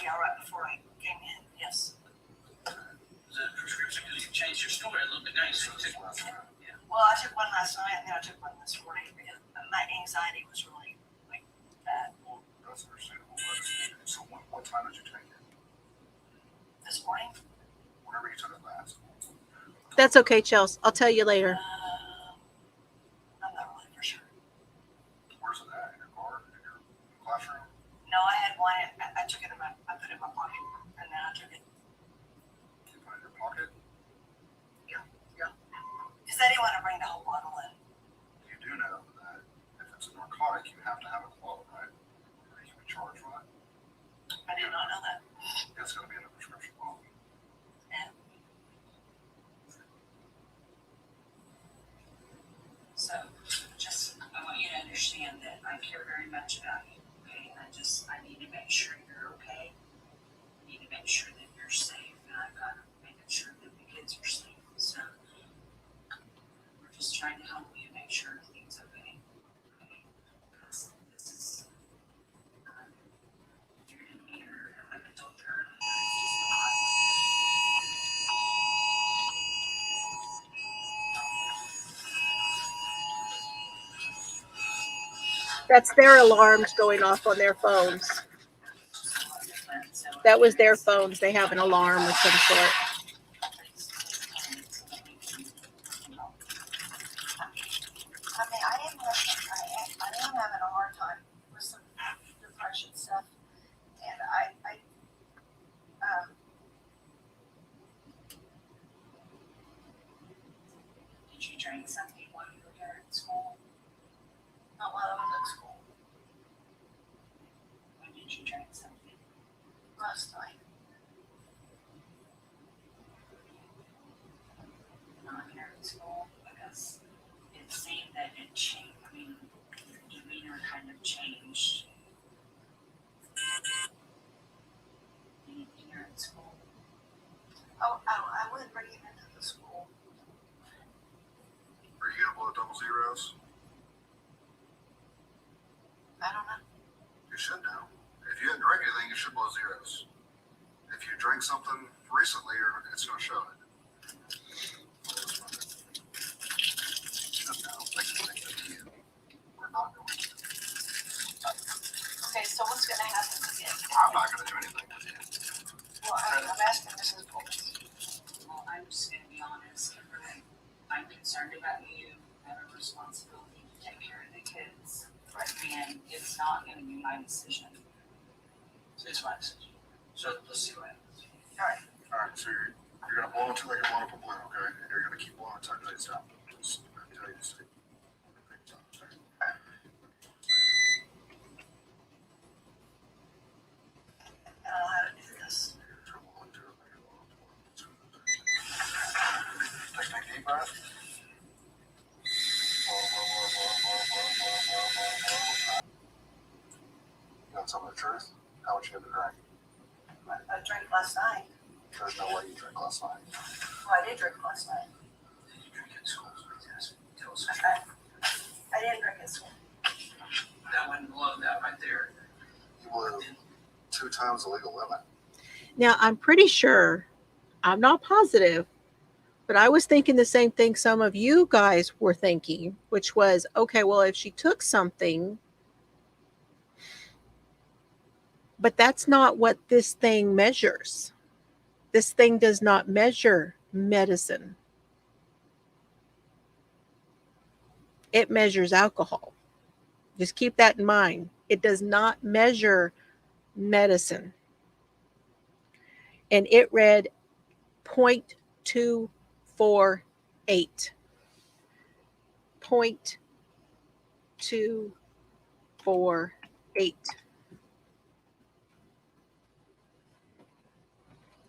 Yeah, right before I came in, yes. Is it a prescription because you changed your story a little bit? Now you took one last night. Yeah. Well, I took one last night and then I took one this morning because my anxiety was really bad. Well, that's understandable. So what time did you take it? This morning. Whenever you took it last. That's okay, Chelsea. I'll tell you later. I'm not really for sure. did not know that. It's going to be in the prescription bottle. Yeah. So, just, I want you to understand that I care very much about you, okay? I need to make sure you're okay. I need to make sure that you're safe, and I've got to make sure that the kids are safe. So, we're just trying to help you make sure everything's okay. Okay? Because this is, you're in here, like I told her, it's just not. That's their alarms going off on their phones. That was their phones. They have an alarm of some sort. I mean, I am having a hard time with some depression stuff, and did you drink something while you were there at school? Not while I was at school. When did you drink something? Last night. Not here at school, because it seemed that it changed. I mean, your demeanor kind of changed. Here at school. I wouldn't bring him into the school. Are you going to blow double zeros? I don't know. You should know. If you didn't drink anything, you should blow zeros. If you drink something recently, it's going to show it. We're not going to. Okay, so what's going to happen again? I'm not going to do anything with you. Well, I'm asking Mrs. Bowles. Well, I'm just going to be honest. I'm concerned about you. I have a responsibility to take care of the kids. Right. And it's not going to be my decision. It's my decision. So let's see what happens. All right. All right, so you're going to blow until they get blown up a balloon, okay? And you're going to keep blowing until it down. Just until you see. I don't know how to do this. Take a deep breath. You want some of the truth? How much you have to drink? I drank last night. There's no way you drank last night. Well, I did drink last night. Did you drink at school? Tell us. I didn't drink at school. That wouldn't blow that right there. You blew 2 times the legal limit. Now, I'm pretty sure, I'm not positive, but I was thinking the same thing some of you guys were thinking, which was, okay, well, if she took something, but that's not what this thing measures. This thing does not measure medicine. It measures alcohol. Just keep that in mind. It does not measure medicine. And it read 0.248. 0.248.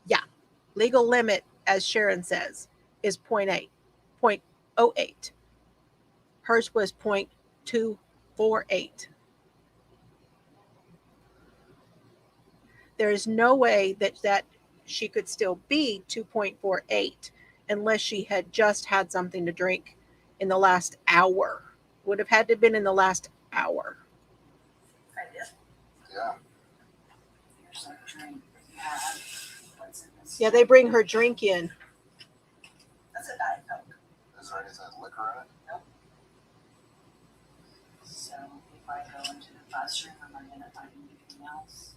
Yeah. Legal limit, as Sharon says, is 0.8. 0.08. Hers was 0.248. There is no way that she could still be 2.48 unless she had just had something to drink in the last hour. Would have had to have been in the last hour. I did. Yeah. Here's our drink. Yeah. What's in this? Yeah, they bring her drink in. That's a Diet Coke. Is there anything liquor in it? Nope. So if I go into the classroom, am I going to find anything else?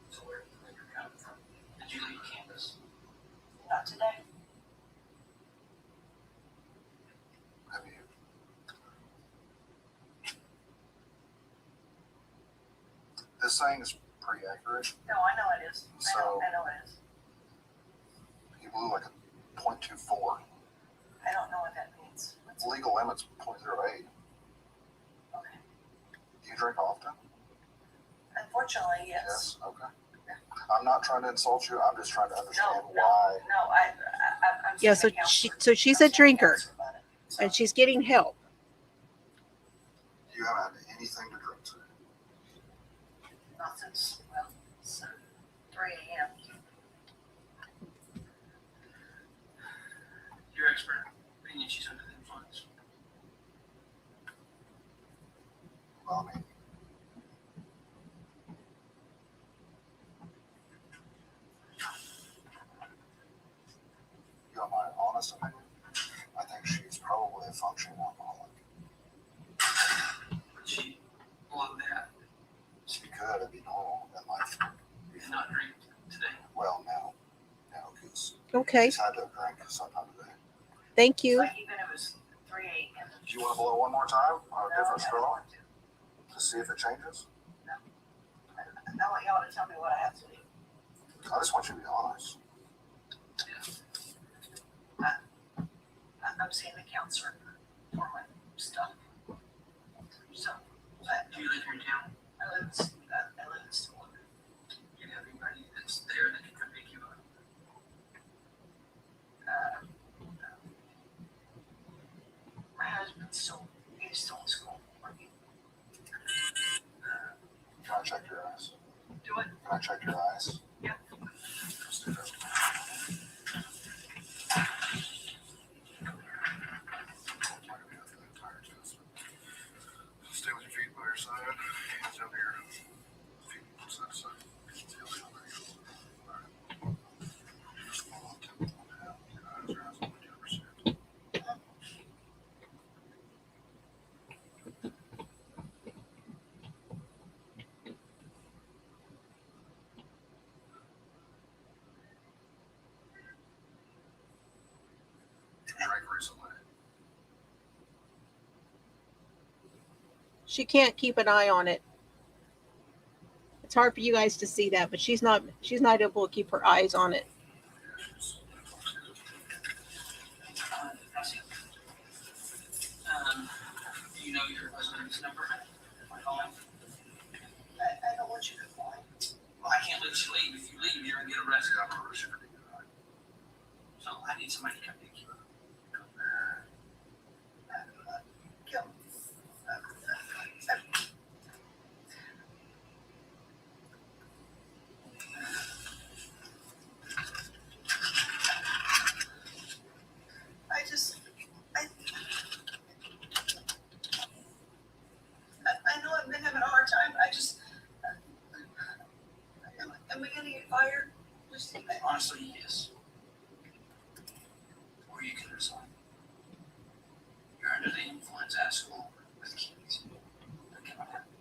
So where you're coming from? Did you leave campus? Not today. Have you? This thing is pretty accurate. No, I know it is. I So- know it is. You blew like a 0.24. I don't know what that means. Legal limit's 0.08. Okay. drink often? Unfortunately, yes. Okay. I'm not trying to insult you. I'm just trying to understand No, why. I'm Yeah, seeing she's I'm a seeing drinker, counselor about it. So, and she's getting help. You haven't had anything to drink today. not since, well, so 3 a.m. Your expert opinion, she's under the influence. Well, I mean, you know my honest opinion. I think she's probably a functioning alcoholic. But she blow that She could be normal in life. and not drink today. Well, now, because Okay, she's had to drink sometime today. thank you. Like even if it was 3 a.m. Do you want to blow one more time on a No, different I don't straw want to. to see if it changes? I want y'all to tell me what I have to do. I just want you to be honest. I'm seeing the counselor for my stuff. So, Do you live here in town? I live in Stillwater. Do you have anybody that's there that can come pick you up? My husband's he's still in school working. Can I check your eyes? Do it. Can I check your eyes? Yeah. Let's do that. Stay with your feet by your side. Hands over your feet side to side. Alright. Just follow the tempo down. Your eyes are only 2%. Drank recently. She can't keep an eye on it. It's hard for you guys to see that, but she's not able to keep her eyes on it. Do you know your husband's number? If I call him? I don't want you to call him. Well, I can't let you leave. If you leave, you're gonna get arrested. So I need somebody to come pick you up. I know I've been having a hard time. Am I gonna get fired? Honestly, yes. Or you can resign. You're under the influence at school with kids. That cannot happen.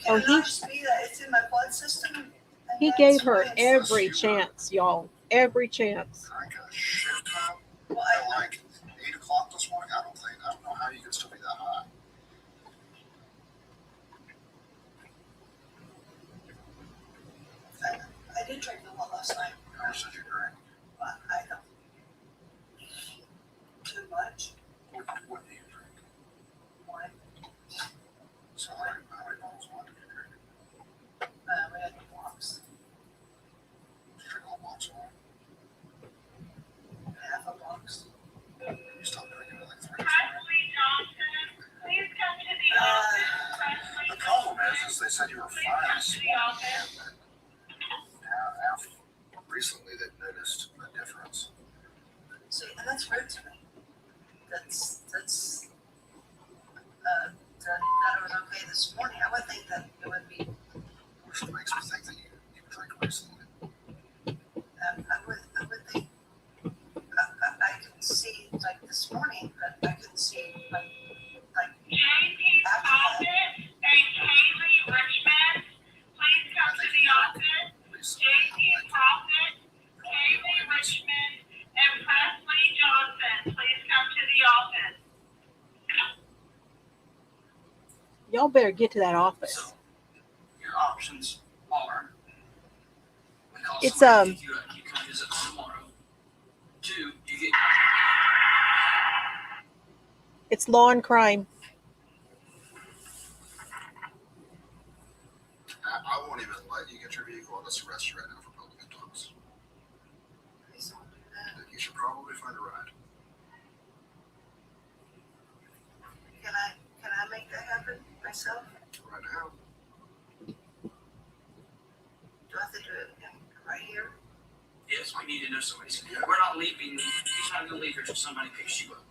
Oh, Can it not just be that it's in my blood system? And He that's gave her why it's so every chance, y'all. Every chance. Drank a shit ton Well, at like 8 o'clock this morning. I don't know how you can still be that high. I did drink a lot last night. How much did you drink? But I don't. Too much. What do you drink? Wine. So how many bottles of wine did you drink? We had blocks. Did you drink a whole box of wine? Half a box. You stopped drinking at like 3 this morning? Presley Johnson, please come to the office. Presley The problem is they said you were please fine come this to the morning. office. After recently they've noticed a difference. See, and that's rude to me. That's that it was okay this morning. I would think that it would be. Which makes me think that you drank recently. I would think. I could see like this morning, but I couldn't see like JP after that. Profit and Kaylee Richmond, please come to the office. JP Profit, Kaylee Richmond, and Presley Johnson, please come to the office. Y'all better get to that office. So your options are we call It's, somebody to pick you up, you come visit tomorrow. 2, you It's law and crime. I won't even let you get your vehicle unless you arrest you right now for public intox. Please don't do that. You should probably find a ride. Can I make that happen myself? Right now. Do I have to do it right here? Yes, we need to know somebody's. We're not leaving. He's not gonna leave here till somebody picks you up.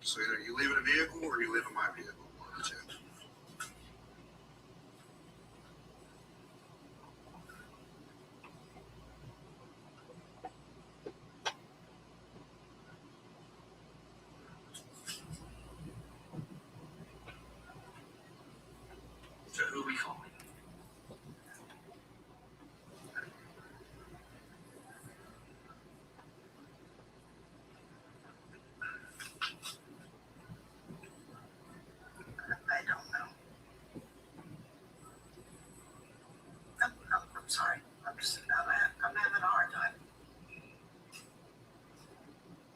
So either you leave in a vehicle or you leave in my vehicle. One of the two. So who are we calling? I don't know. I'm sorry. I'm having a hard time.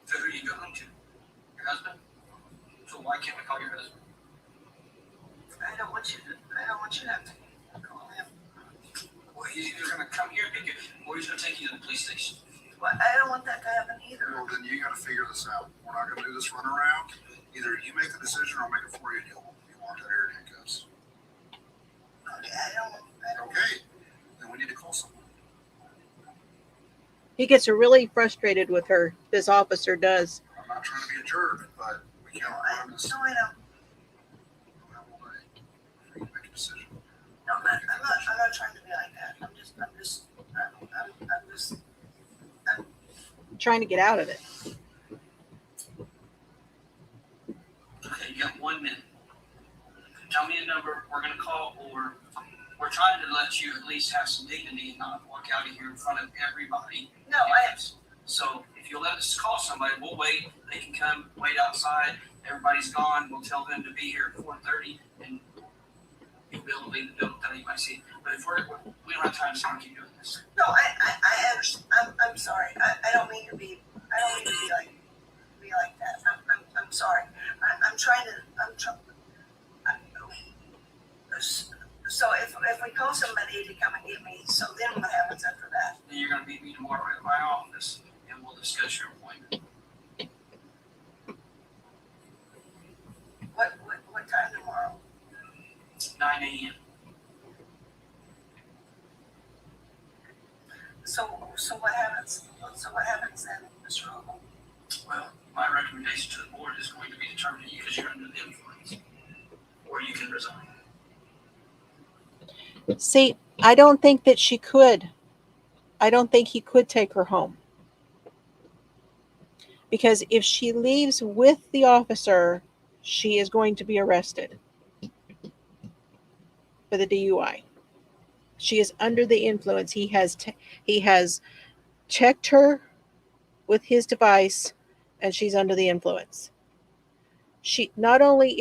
So who are you going to? Your husband? So why can't we call your husband? I don't want you to have to call him. Well, he's either gonna come here and pick you, or he's gonna take you to the police station. Well, I don't want that to happen either. Well, then you got to figure this out. We're not going to do this run around. Either you make the decision or I'll make it for you and you want that air in handcuffs. Okay, I don't. Okay. Then we need to call someone. He gets really frustrated with her. This officer does. I'm not trying to be a jerk, but we can't run this. No, I don't. All day. You make a decision. No, I'm not trying to be like that. I'm just, Trying to get out of it. Okay, you got 1 minute. Tell me a number we're gonna call, or we're trying to let you at least have some dignity and not walk out of here in front of everybody. no, So if you'll let us call somebody, we'll wait. They can come wait outside. Everybody's gone. We'll tell them to be here at 4:30, and you'll be able to leave the building until you might see it. But if we don't have time to keep doing this. no, I understand. I'm sorry. I don't mean to be like that. I'm sorry. I'm trying. So if we call somebody to come and get me, so then what happens after that? Then you're gonna meet me tomorrow at my office, and we'll discuss your appointment. What time tomorrow? 9 a.m. So what happens? So what happens then, Mr. Ogle? Well, my recommendation to the board is going to be to terminate you because you're under the influence, or you can resign. See, I don't think that she could. I don't think he could take her home. Because if she leaves with the officer, she is going to be arrested for the DUI. She is under the influence. He has checked her with his device, and she's under the influence. She not only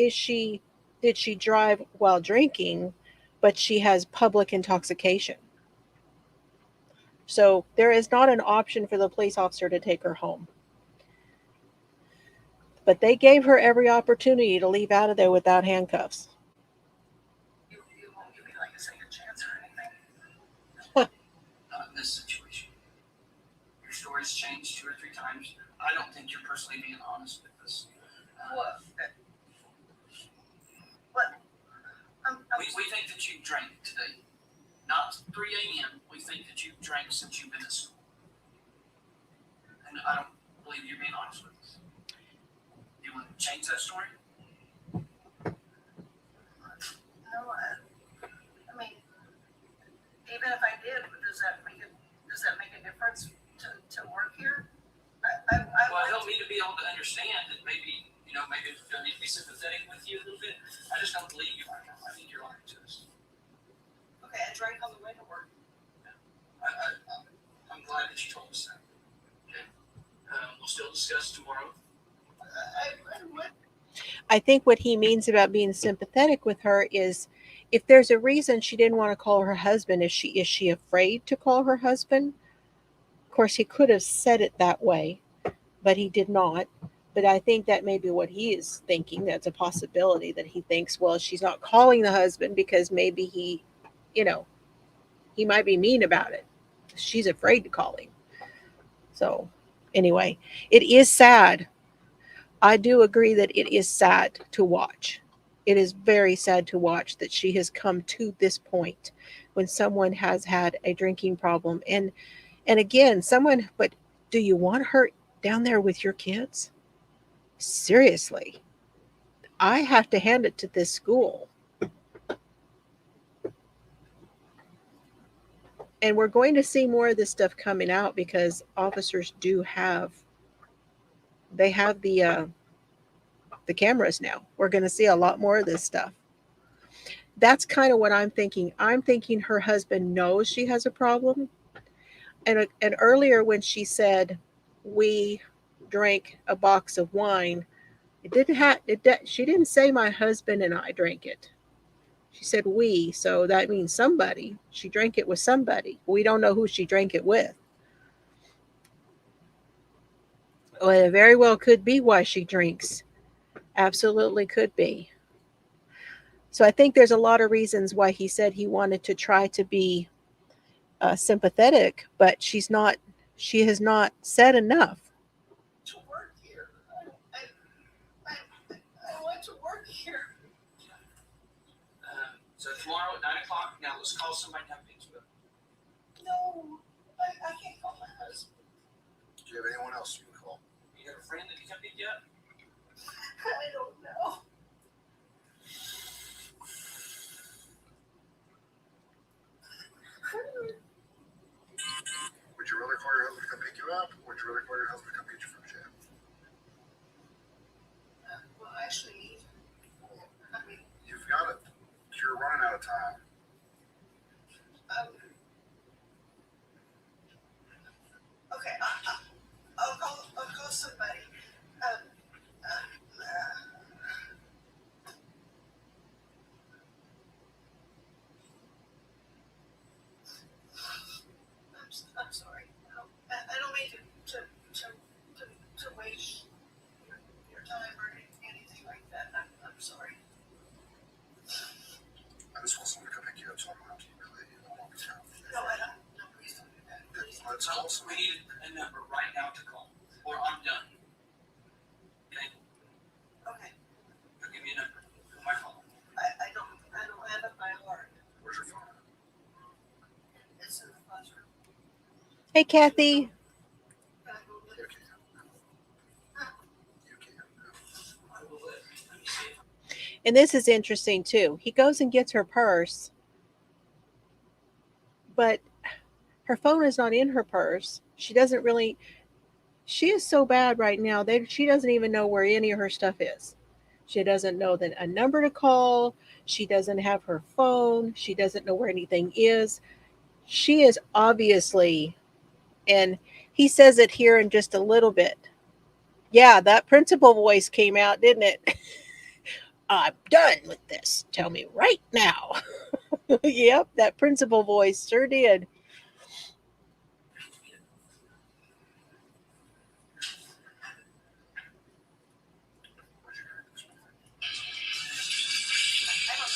did she drive while drinking, but she has public intoxication. So there is not an option for the police officer to take her home. But they gave her every opportunity to leave out of there without handcuffs. You won't give me like a second chance or anything. Not in this situation. Your story's changed 2 or 3 times. I don't think you're personally being honest with us. What? We think that you drank today. Not 3 a.m. We think that you drank since you've been at school. And I don't believe you're being honest with us. You want to change that story? No, I mean, even if I did, does that make a difference to work here? Well, help me to be able to understand that maybe I need to be sympathetic with you a little bit. I just don't believe you right now. I think you're lying to us. Okay, I drank on the way to work. I'm glad that you told us that. Okay. We'll still discuss tomorrow. I think what he means about being sympathetic with her is if there's a reason she didn't want to call her husband, is she afraid to call her husband? Of course, he could have said it that way, but he did not. But I think that may be what he is thinking. That's a possibility that he thinks, well, she's not calling the husband because maybe he, you know, he might be mean about it. She's afraid to call him. So, anyway, it is sad. I do agree that it is sad to watch. It is very sad to watch that she has come to this point when someone has had a drinking problem. And again, someone, but do you want her down there with your kids? Seriously. I have to hand it to this school. And we're going to see more of this stuff coming out because officers do have they have the cameras now. We're going to see a lot more of this stuff. That's kind of what I'm thinking. I'm thinking her husband knows she has a problem. And earlier when she said we drank a box of wine, she didn't say my husband and I drank it. She said we, so that means somebody. She drank it with somebody. We don't know who she drank it with. Well, it very well could be why she drinks. Absolutely could be. So I think there's a lot of reasons why he said he wanted to try to be sympathetic, but she has not said enough. To work here. I want to work here. So tomorrow at 9 o'clock. Now let's call somebody to have pizza. No, I can't call my husband. Do you have anyone else you can call? You have a friend that you can pick you up? I don't know. Would you rather call your husband to come pick you up, or would you rather call your husband to come get you from jail? Well, actually, Well, I mean, you've got it. You're running out of time. okay, I'll call somebody. I'm sorry. I don't mean to waste your time or anything like that. I'm sorry. I just want someone to come pick you up so I don't have to humiliate you. I don't want to be tough. No, I don't. No, please don't do that. Please. Let's So call we somebody. need a number right now to call, or I'm done. Okay, Okay. you'll give me a number. On my phone. I don't have it by heart. Where's your phone? It's in the buzzer. Hey, Kathy. Can I go You get it? can. You can. I will let me see. And this is interesting too. He goes and gets her purse, but her phone is not in her purse. She doesn't really. She is so bad right now that she doesn't even know where any of her stuff is. She doesn't know a number to call. She doesn't have her phone. She doesn't know where anything is. She is obviously, and he says it here in just a little bit. Yeah, that principal voice came out, didn't it? I'm done with this. Tell me right now. Yep, that principal voice sure did. Where'd you drink this morning? I don't know.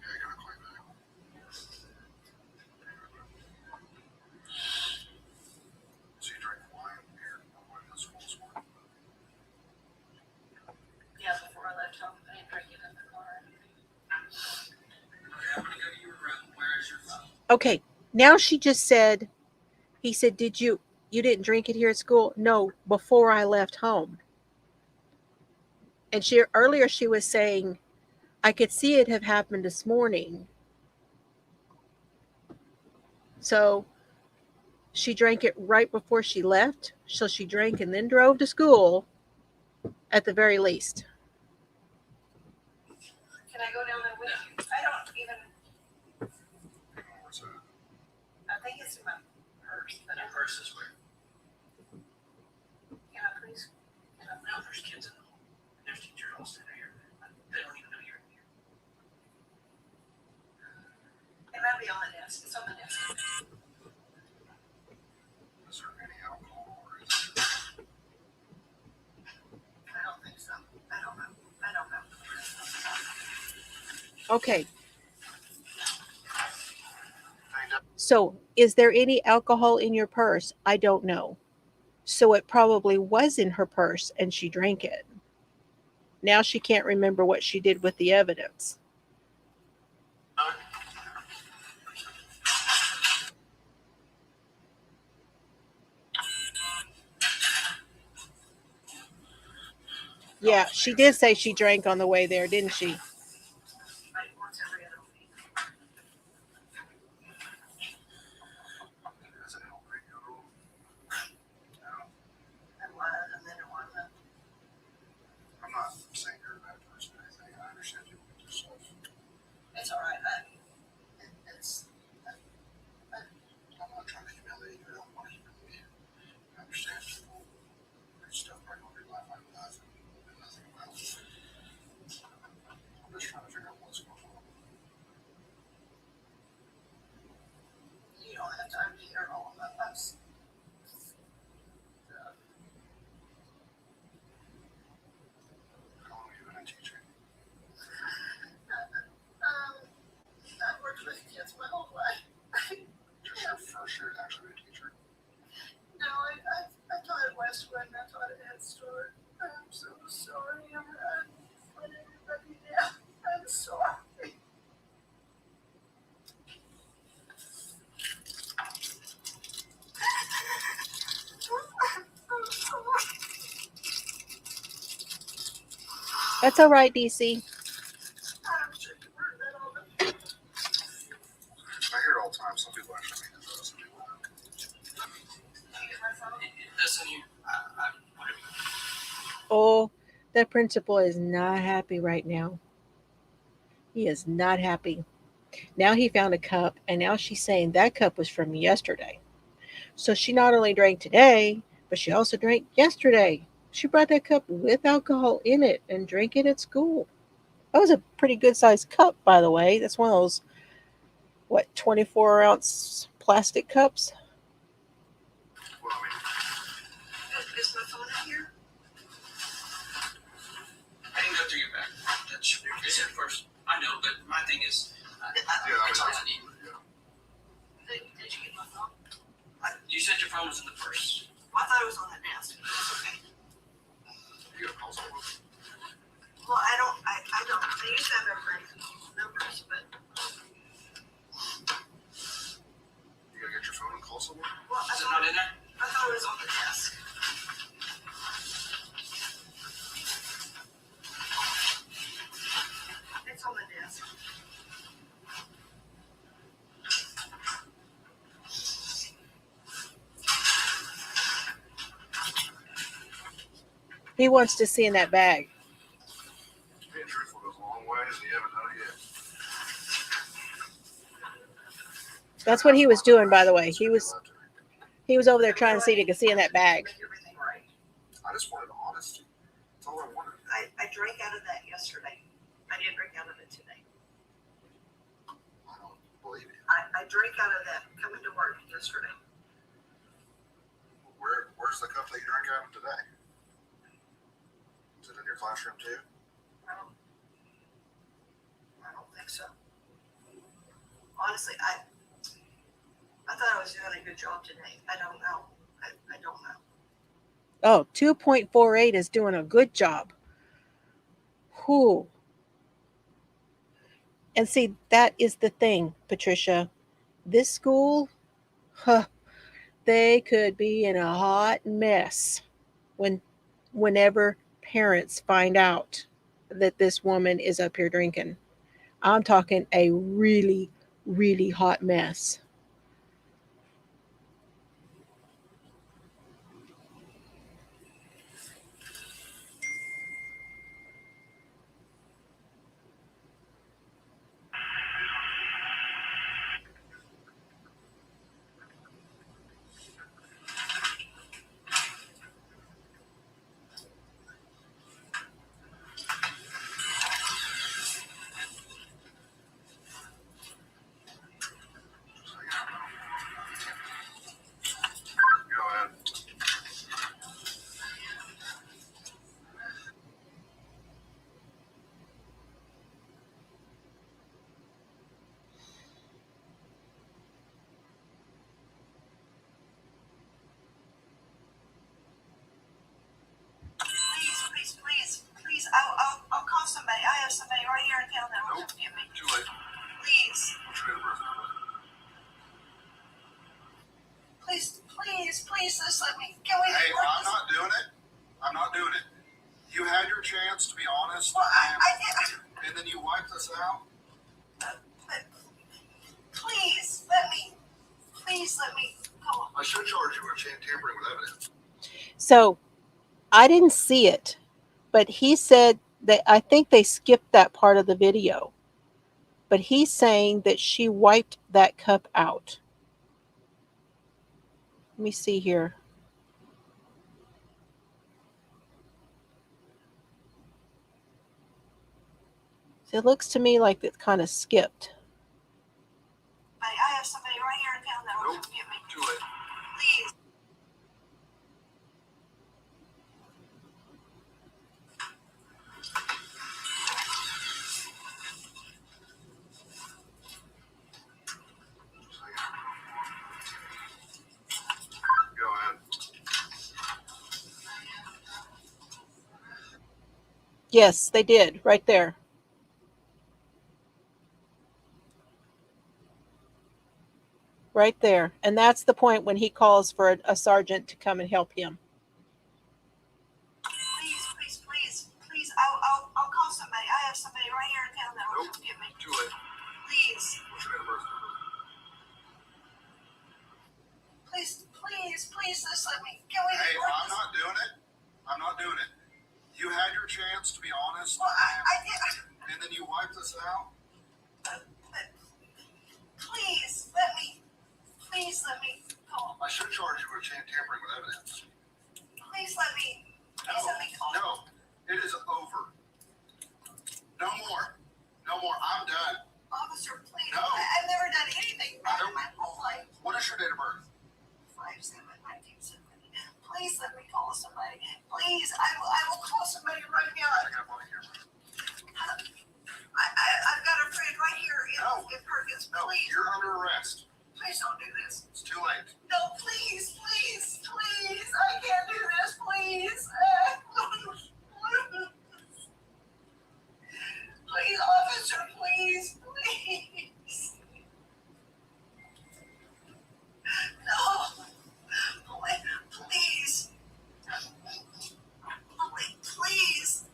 Yeah, you're gonna call you back. So you drank wine here in school this morning? Yeah, before I left home, I didn't drink it in the car. Okay, I'm gonna go to your room. Where is your phone? Okay, now she just said, he said, you didn't drink it here at school? No, before I left home. And earlier she was saying, I could see it have happened this morning. So she drank it right before she left. So she drank and then drove to school at the very least. Can I go down there with you? I don't even, Where's that? I think it's in my purse, but Your purse is where? can I please? No, there's kids in the home. There's teachers all sitting here. They don't even know you're here. It might be on the desk. It's on the desk. Okay. Ain't that- So, is there any alcohol in your purse? I don't know. So, it probably was in her purse and she drank it. Now she can't remember what she did with the evidence. Yeah, she did say she drank on the way there, didn't she? Like once every other week. Is it help me go? It was, and then it wasn't. I'm not saying you're a bad person or anything. I understand you want to do stuff. It's all right. I'm not trying to humiliate you. I don't want to humiliate you. I understand people. There's stuff right on your life I've done and nothing about it. I'm just trying to figure out what's going on. You don't have time to hear all of us. How long have you been in teaching? I've worked with kids my whole life. Just your first year actually a teacher? No, I taught at Westwood and I taught at Head Start. I'm so sorry. I'm let everybody down. I'm sorry. That's all right, DC. I'm sure you heard that all the time. I hear it all the time. Some people actually mean it though. Some people don't. You get my phone? Listen, you, whatever. Oh, that principal is not happy right now. He is not happy. Now he found a cup, and now she's saying that cup was from yesterday. So she not only drank today, but she also drank yesterday. She brought that cup with alcohol in it and drank it at school. That was a pretty good sized cup, by the way. That's one of those, what, 24-ounce plastic cups? Well, I mean, Is my phone in here? I can go through your back. That's your said first. I know, but my thing is, yeah, it's all I need. Did you get my phone? You said your phone was in the purse. Well, I thought it was on the desk. It's okay. You gotta call someone. Well, I don't. I used to have everybody's numbers, but You gotta get your phone and call someone? well, Is it not in there? I thought it was on the desk. It's on the desk. He wants to see in that bag. Being truthful goes a long way, and you haven't done it yet. That's what he was doing, by the way. He was over there trying to see if he could see in that bag. Make everything right. I just wanted honesty. That's all I wanted. I drank out of that yesterday. I didn't drink out of it today. I don't believe you. I drank out of that coming to work yesterday. Where's the cup that you drank out of today? Is it in your classroom too? I don't think so. Honestly, I thought I was doing a good job today. I don't know. I don't know. Oh, 2.48 is doing a good job. Whew. And see, that is the thing, Patricia. This school, they could be in a hot mess whenever parents find out that this woman is up here drinking. I'm talking a really, really hot mess. somebody right here in town that will Nope. come get me. Too late. Please. What's your date of birth? Please, just let me. Can we? Hey, I'm not doing it. I'm not doing it. You had your chance to be honest. Well, I did. And then you wiped us out. But please let me. Please let me go. I should charge you with tampering with evidence. So I didn't see it, but he said that I think they skipped that part of the video. But he's saying that she wiped that cup out. Let me see here. So it looks to me like it kind of skipped. I have somebody right here in town that will Nope. come get me. Too late. Please. Go ahead. Yes, they did, right there. Right there. And that's the point when he calls for a sergeant to come and help him. Please. I'll call somebody. I have somebody right here in town that will Nope. come get me. Too late. Please. What's your date of birth? Please, just let me. Can we? Hey, I'm not doing it. I'm not doing it. You had your chance to be honest. Well, I did. And then you wiped us out. Please let me. Please let me call. I should charge you with tampering with evidence. Please let me. Please let me call. No, it is over. No more. No more. I'm done. Officer, please. No. I've never done anything I wrong don't- in my whole life. What is your date of birth? 5/7/1970. Please let me call somebody. Please, I will call somebody right now. I got one here. I've got a friend right here No. in Perkins. No, Please, you're under arrest. please don't do this. It's too late. No, please. I can't do this, please. Please, officer, please. No, please. Please.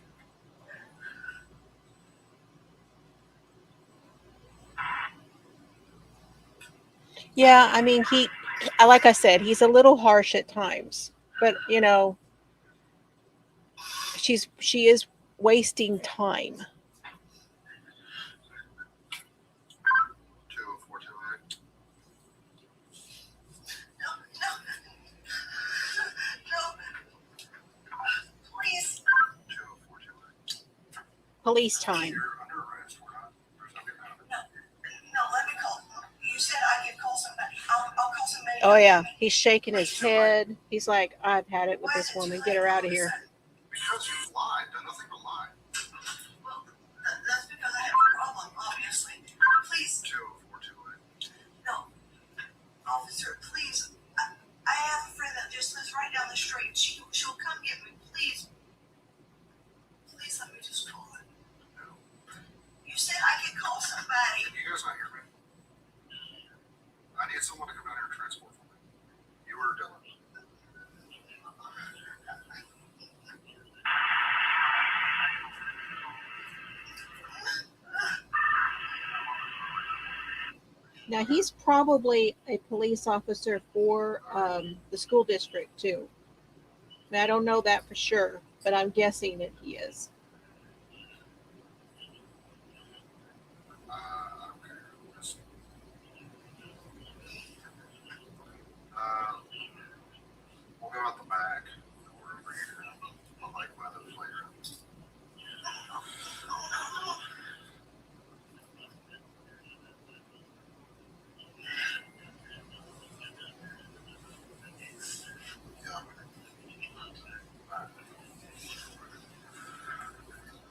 Yeah, I mean, like I said, he's a little harsh at times, but you know, she is wasting time. 20428. No. Please. 20428. Police time. You're under arrest. There's no getting out of it. No, let me call. You said I could call somebody. I'll call somebody. Oh yeah, he's shaking his head. He's like, I've had it with this woman. Get her out of here. Because you've lied. Done nothing but lie. Well, that's because I have a problem, obviously. Please. 20428. No. Officer, please. I have a friend that just lives right down the street. She'll come get me. Please. Please let me just call her. No. You said I could call somebody. Can you guys not hear me? I need someone to come down here and transport for me. You or Dylan. Now he's probably a police officer for the school district too. Now, I don't know that for sure, but I'm guessing that he is. Okay. Just, we'll go out the back. We're over here. I like by the playground.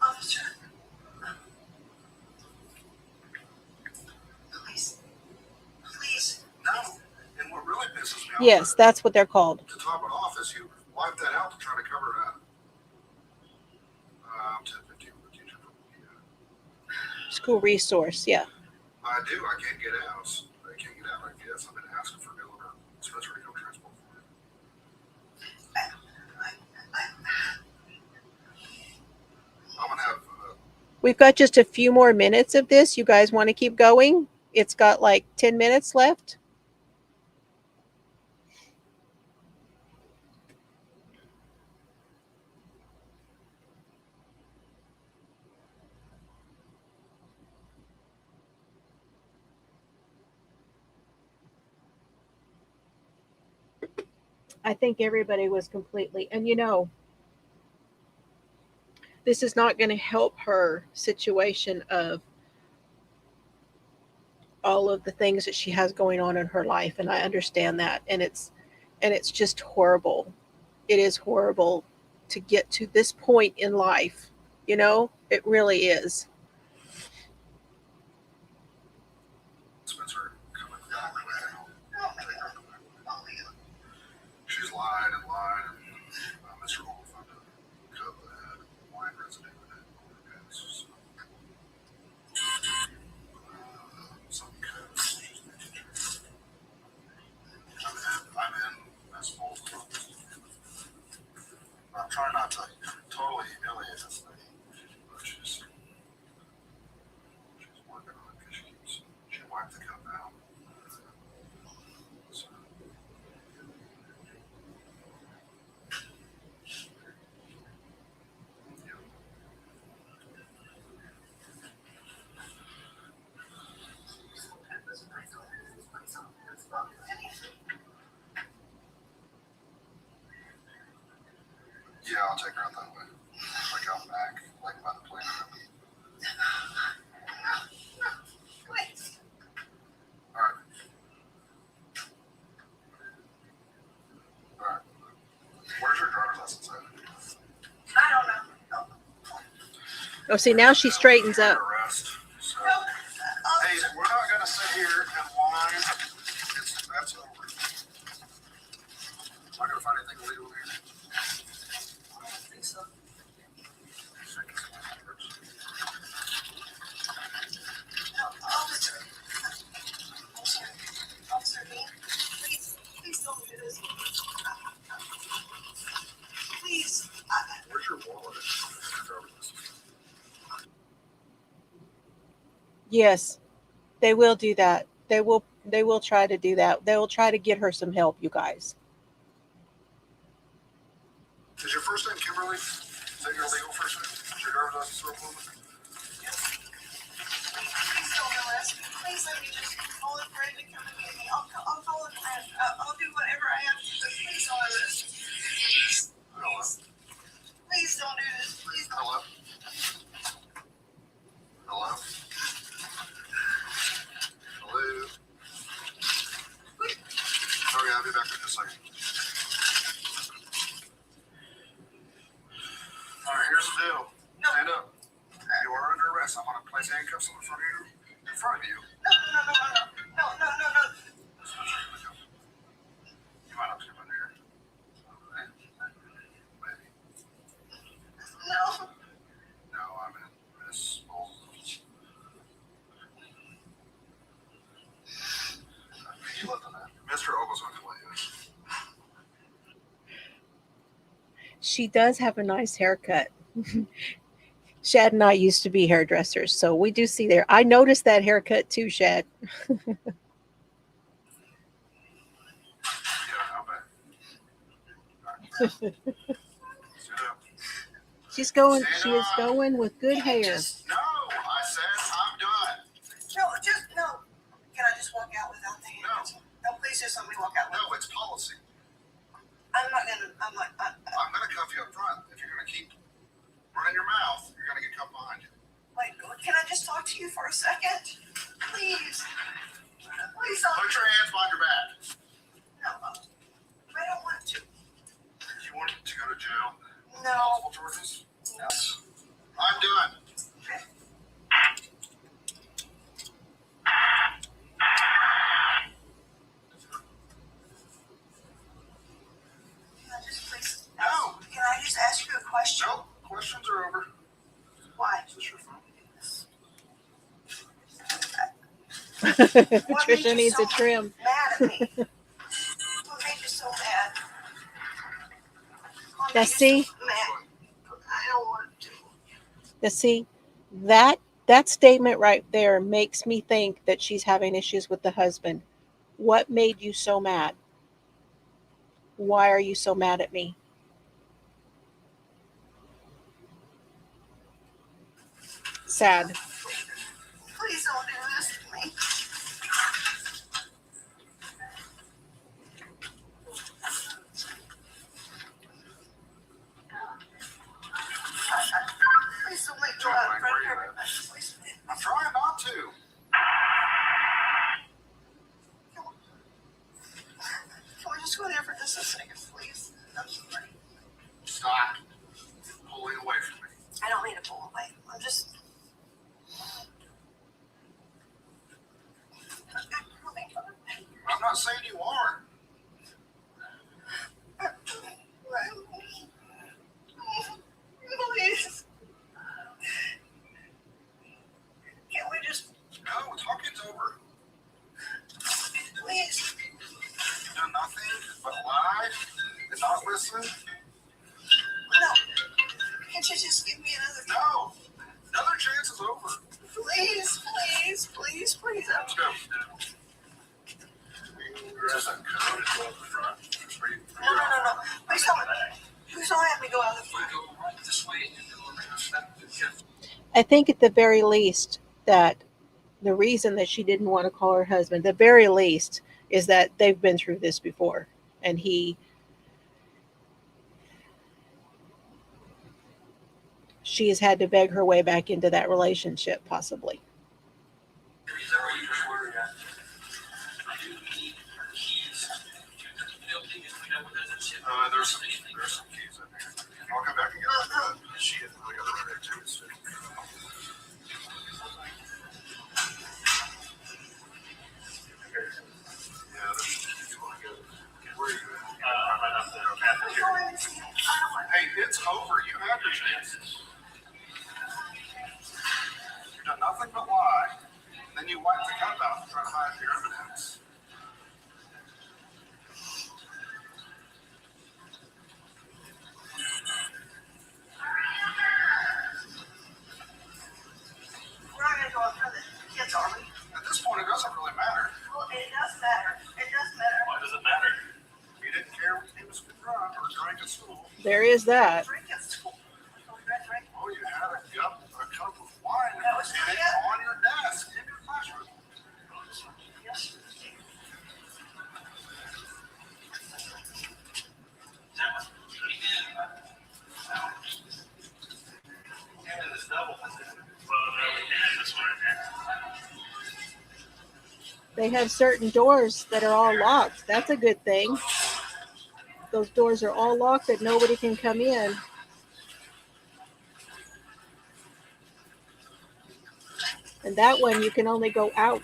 Officer. Please. No. And what really pisses me off. Yes, that's what they're called. To top it off is you wipe that out to try to cover it up. 10:15 with the teacher from School resource, yeah. I do. I can't get out. I can't get out, I guess. I've been asking for Dylan or Spencer to go transport for me. I'm gonna have. We've got just a few more minutes of this. You guys want to keep going? It's got like 10 minutes left. I think everybody was completely, and this is not going to help her situation of all of the things that she has going on in her life, and I understand that, and it's just horrible. It is horrible to get to this point in life. It really is. Spencer coming back right now. She's lied and lied, and Mr. Wolf had to cut the head wine residue in it. So, some cuts. I'm in Miss Wolf's office. I'm trying not to totally humiliate this lady, but she's working on it because she wiped the cup out. So, yeah, I'll take her out that way. Like out back, like by the playground. All right. All right. Where's your driver's license at? I don't know. Oh, see, now she straightens up. Arrest. So, hey, we're not gonna sit here and whine. That's over. I'm not gonna find anything illegal here. I don't think so. No, officer. Officer Dean, please don't do this. Please. Where's your wallet? Yes, they will do that. They will try to do that. They will try to get her some help, you guys. Is your first name Kimberly? Is that your legal first name? Is your driver's license real woman? Please don't arrest me. Please let me just call a friend to come and get me. I'll call a friend. I'll do whatever I have to, but please don't arrest me. Please don't do this. Please don't. Hello? Hello? Hello? Oh yeah, I'll be back in just a second. All right, here's the deal. No. Stand up. You are under arrest. I'm gonna place handcuffs in front of you. In front of you. No. You might have to come in here. Maybe. No. No, I'm in Miss Bowles. You left on that. Mr. Ogle's going to play you. She does have a nice haircut. Shad and I used to be hairdressers, so we do see there. I noticed that haircut too, Shad. Yeah, I'll bet. All right. Sit up. She is going with good hair. No, I said I'm done. No. Can I just walk out without the handcuffs? No, please just let me walk out. No, it's policy. I'm not. I'm gonna cuff you up front. If you're gonna keep running your mouth, you're gonna get cuffed behind you. Wait, can I just talk to you for a second? Please. Please don't. Put your hands behind your back. No, I don't want to. You want to go to jail? No. Multiple charges? No. I'm done. Okay. Can I just ask you a question? No, questions are over. Why? Is this your phone? Patricia needs a trim. Mad at me. What made you so mad? What Now made you see, so mad? I don't want to. now see, that statement right there makes me think that she's having issues with the husband. What made you so mad? Why are you so mad at me? Sad. Please don't do this to me. Please don't make me go out in front of everybody. Please. I'm trying not to. Can we just go there for just a second, please? I'm sorry. Stop pulling away from me. I don't mean to pull away. I'm just. I'm not saying you are. Please. Can we just. No, talking's over. Please. You've done nothing but lie and not listen. No. Can't you just give me another. No. Another chance is over. Please, please, please, please. Let's go. There's a code at the front. No. Please don't. Please don't have me go out the You front. go right this way and then we're gonna step to the I think at the very least that the reason that she didn't want to call her husband, the very least, is that they've been through this before, and she has had to beg her way back into that relationship, possibly. Is that what you just worded at? I do need keys to the building if we know what that is. There's some keys in there. I'll come back and get them. She had really got it right too. So. Yeah, you want to go. Where are you at? Right up there. Hey, it's over. You had your chances. You've done nothing but lie. Then you wipe the cup out and try to hide your evidence. We're not gonna go out front of the kids, are we? At this point, it doesn't really matter. Well, it does matter. It does matter. Why does it matter? You didn't care when he was drunk or drank at school. There is that. Drink at school. Oh, we got drink. Oh, you had a cup of wine That was in it yeah. on your desk in your classroom. Yes. They have certain doors that are all locked. That's a good thing. Those doors are all locked that nobody can come in. And that one you can only go out.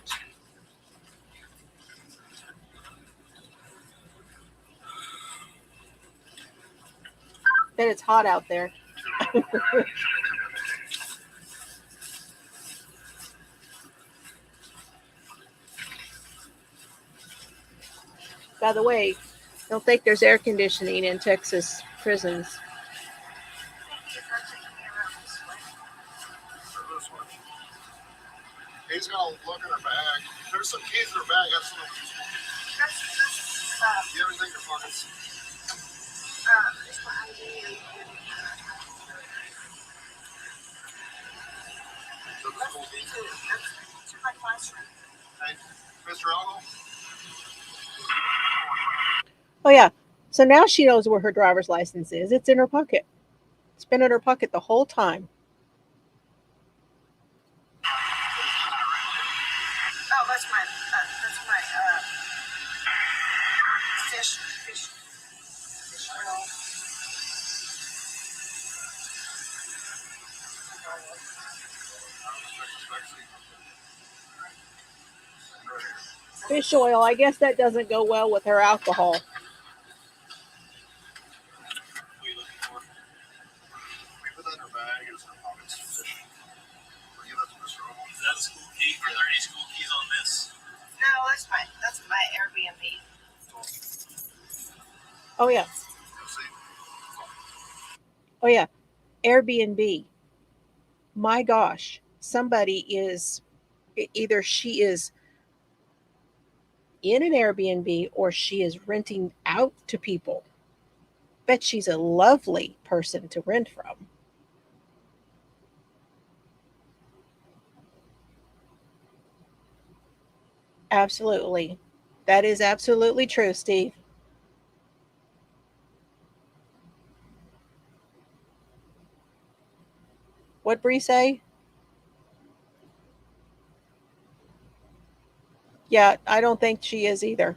Bet it's hot out there. By the way, don't think there's air conditioning in Texas prisons. He's gonna look in her bag. There's some keys in her bag. That's some of them. Do you have anything in your pockets? It's my ID and to my classroom. Hey, Mr. Elmo? Oh yeah. So now she knows where her driver's license is. It's in her pocket. It's been in her pocket the whole time. Oh, that's my fish oil. Fish oil. I guess that doesn't go well with her alcohol. What are you looking for? We put that in her bag. It's in her pockets. We'll give that to Mr. Elmo. Is that a school key? Are there any school keys on this? Oh yeah. See, Oh yeah. Airbnb. My gosh, somebody is either she is in an Airbnb or she is renting out to people. Bet she's a lovely person to rent from. Absolutely. That is absolutely true, Steve. What Bree say? Yeah, I don't think she is either.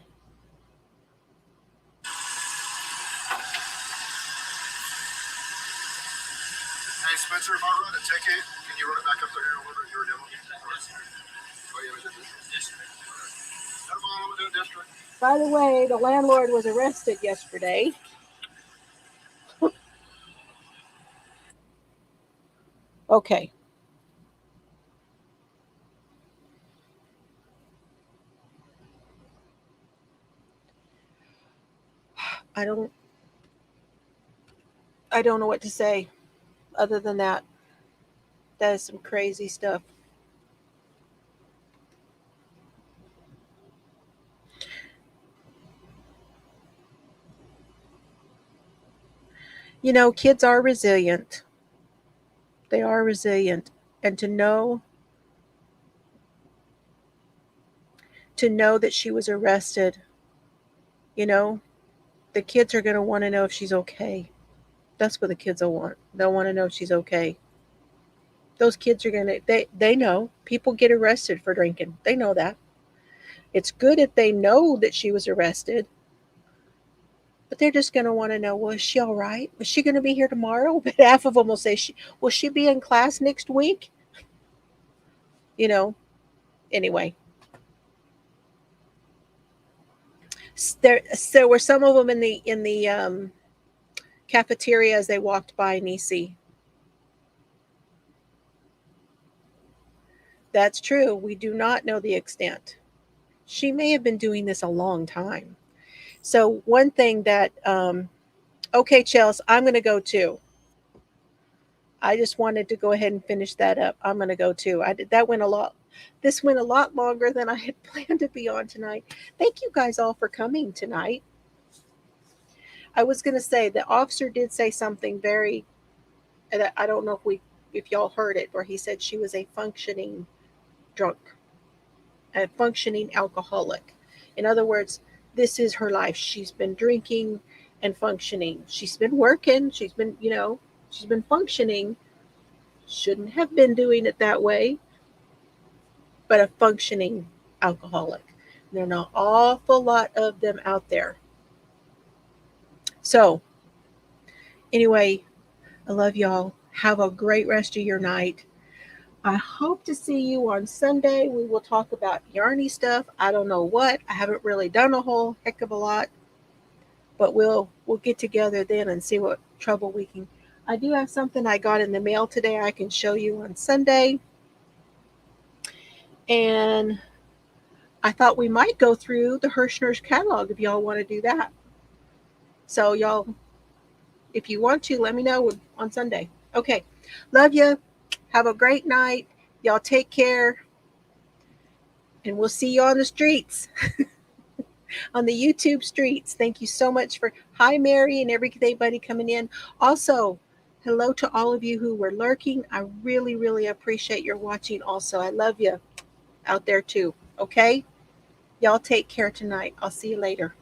hey Spencer, if I run a ticket, can you run it back up there and order your demo? Oh yeah, we did this. Never mind, I'm gonna do a district. By the way, the landlord was arrested yesterday. Okay. I don't I don't know what to say other than that. That is some crazy stuff. You know, kids are resilient. They are resilient. And to know that she was arrested, you know, the kids are going to want to know if she's okay. That's what the kids will want. They'll want to know if she's okay. Those kids are going to they know people get arrested for drinking. They know that. It's good if they know that she was arrested, but they're just going to want to know, well, is she all right? Is she going to be here tomorrow? But half of them will say, will she be in class next week? You know, anyway. There were some of them in the cafeteria as they walked by Nisi. That's true. We do not know the extent. She may have been doing this a long time. So one thing that, okay, Chels, I'm going to go too. I just wanted to go ahead and finish that up. I'm going to go too. I did that went a lot. This went a lot longer than I had planned to be on tonight. Thank you guys all for coming tonight. I was going to say the officer did say something very. I don't know if y'all heard it, where he said she was a functioning drunk, a functioning alcoholic. In other words, this is her life. She's been drinking and functioning. She's been working. She's been functioning. Shouldn't have been doing it that way, but a functioning alcoholic. There are an awful lot of them out there. So, anyway, I love y'all. Have a great rest of your night. I hope to see you on Sunday. We will talk about yarny stuff. I don't know what. I haven't really done a whole heck of a lot, but we'll get together then and see what trouble we can. I do have something I got in the mail today I can show you on Sunday. And I thought we might go through the Hirschner's catalog if y'all want to do that. So y'all, if you want to, let me know on Sunday. Okay. Love you. Have a great night. Y'all take care. And we'll see you on the streets, on the YouTube streets. Thank you so much for, hi, Mary, and everybody coming in. Also, hello to all of you who were lurking. I really, really appreciate your watching also. I love you out there too. Okay? Y'all take care tonight. I'll see you later.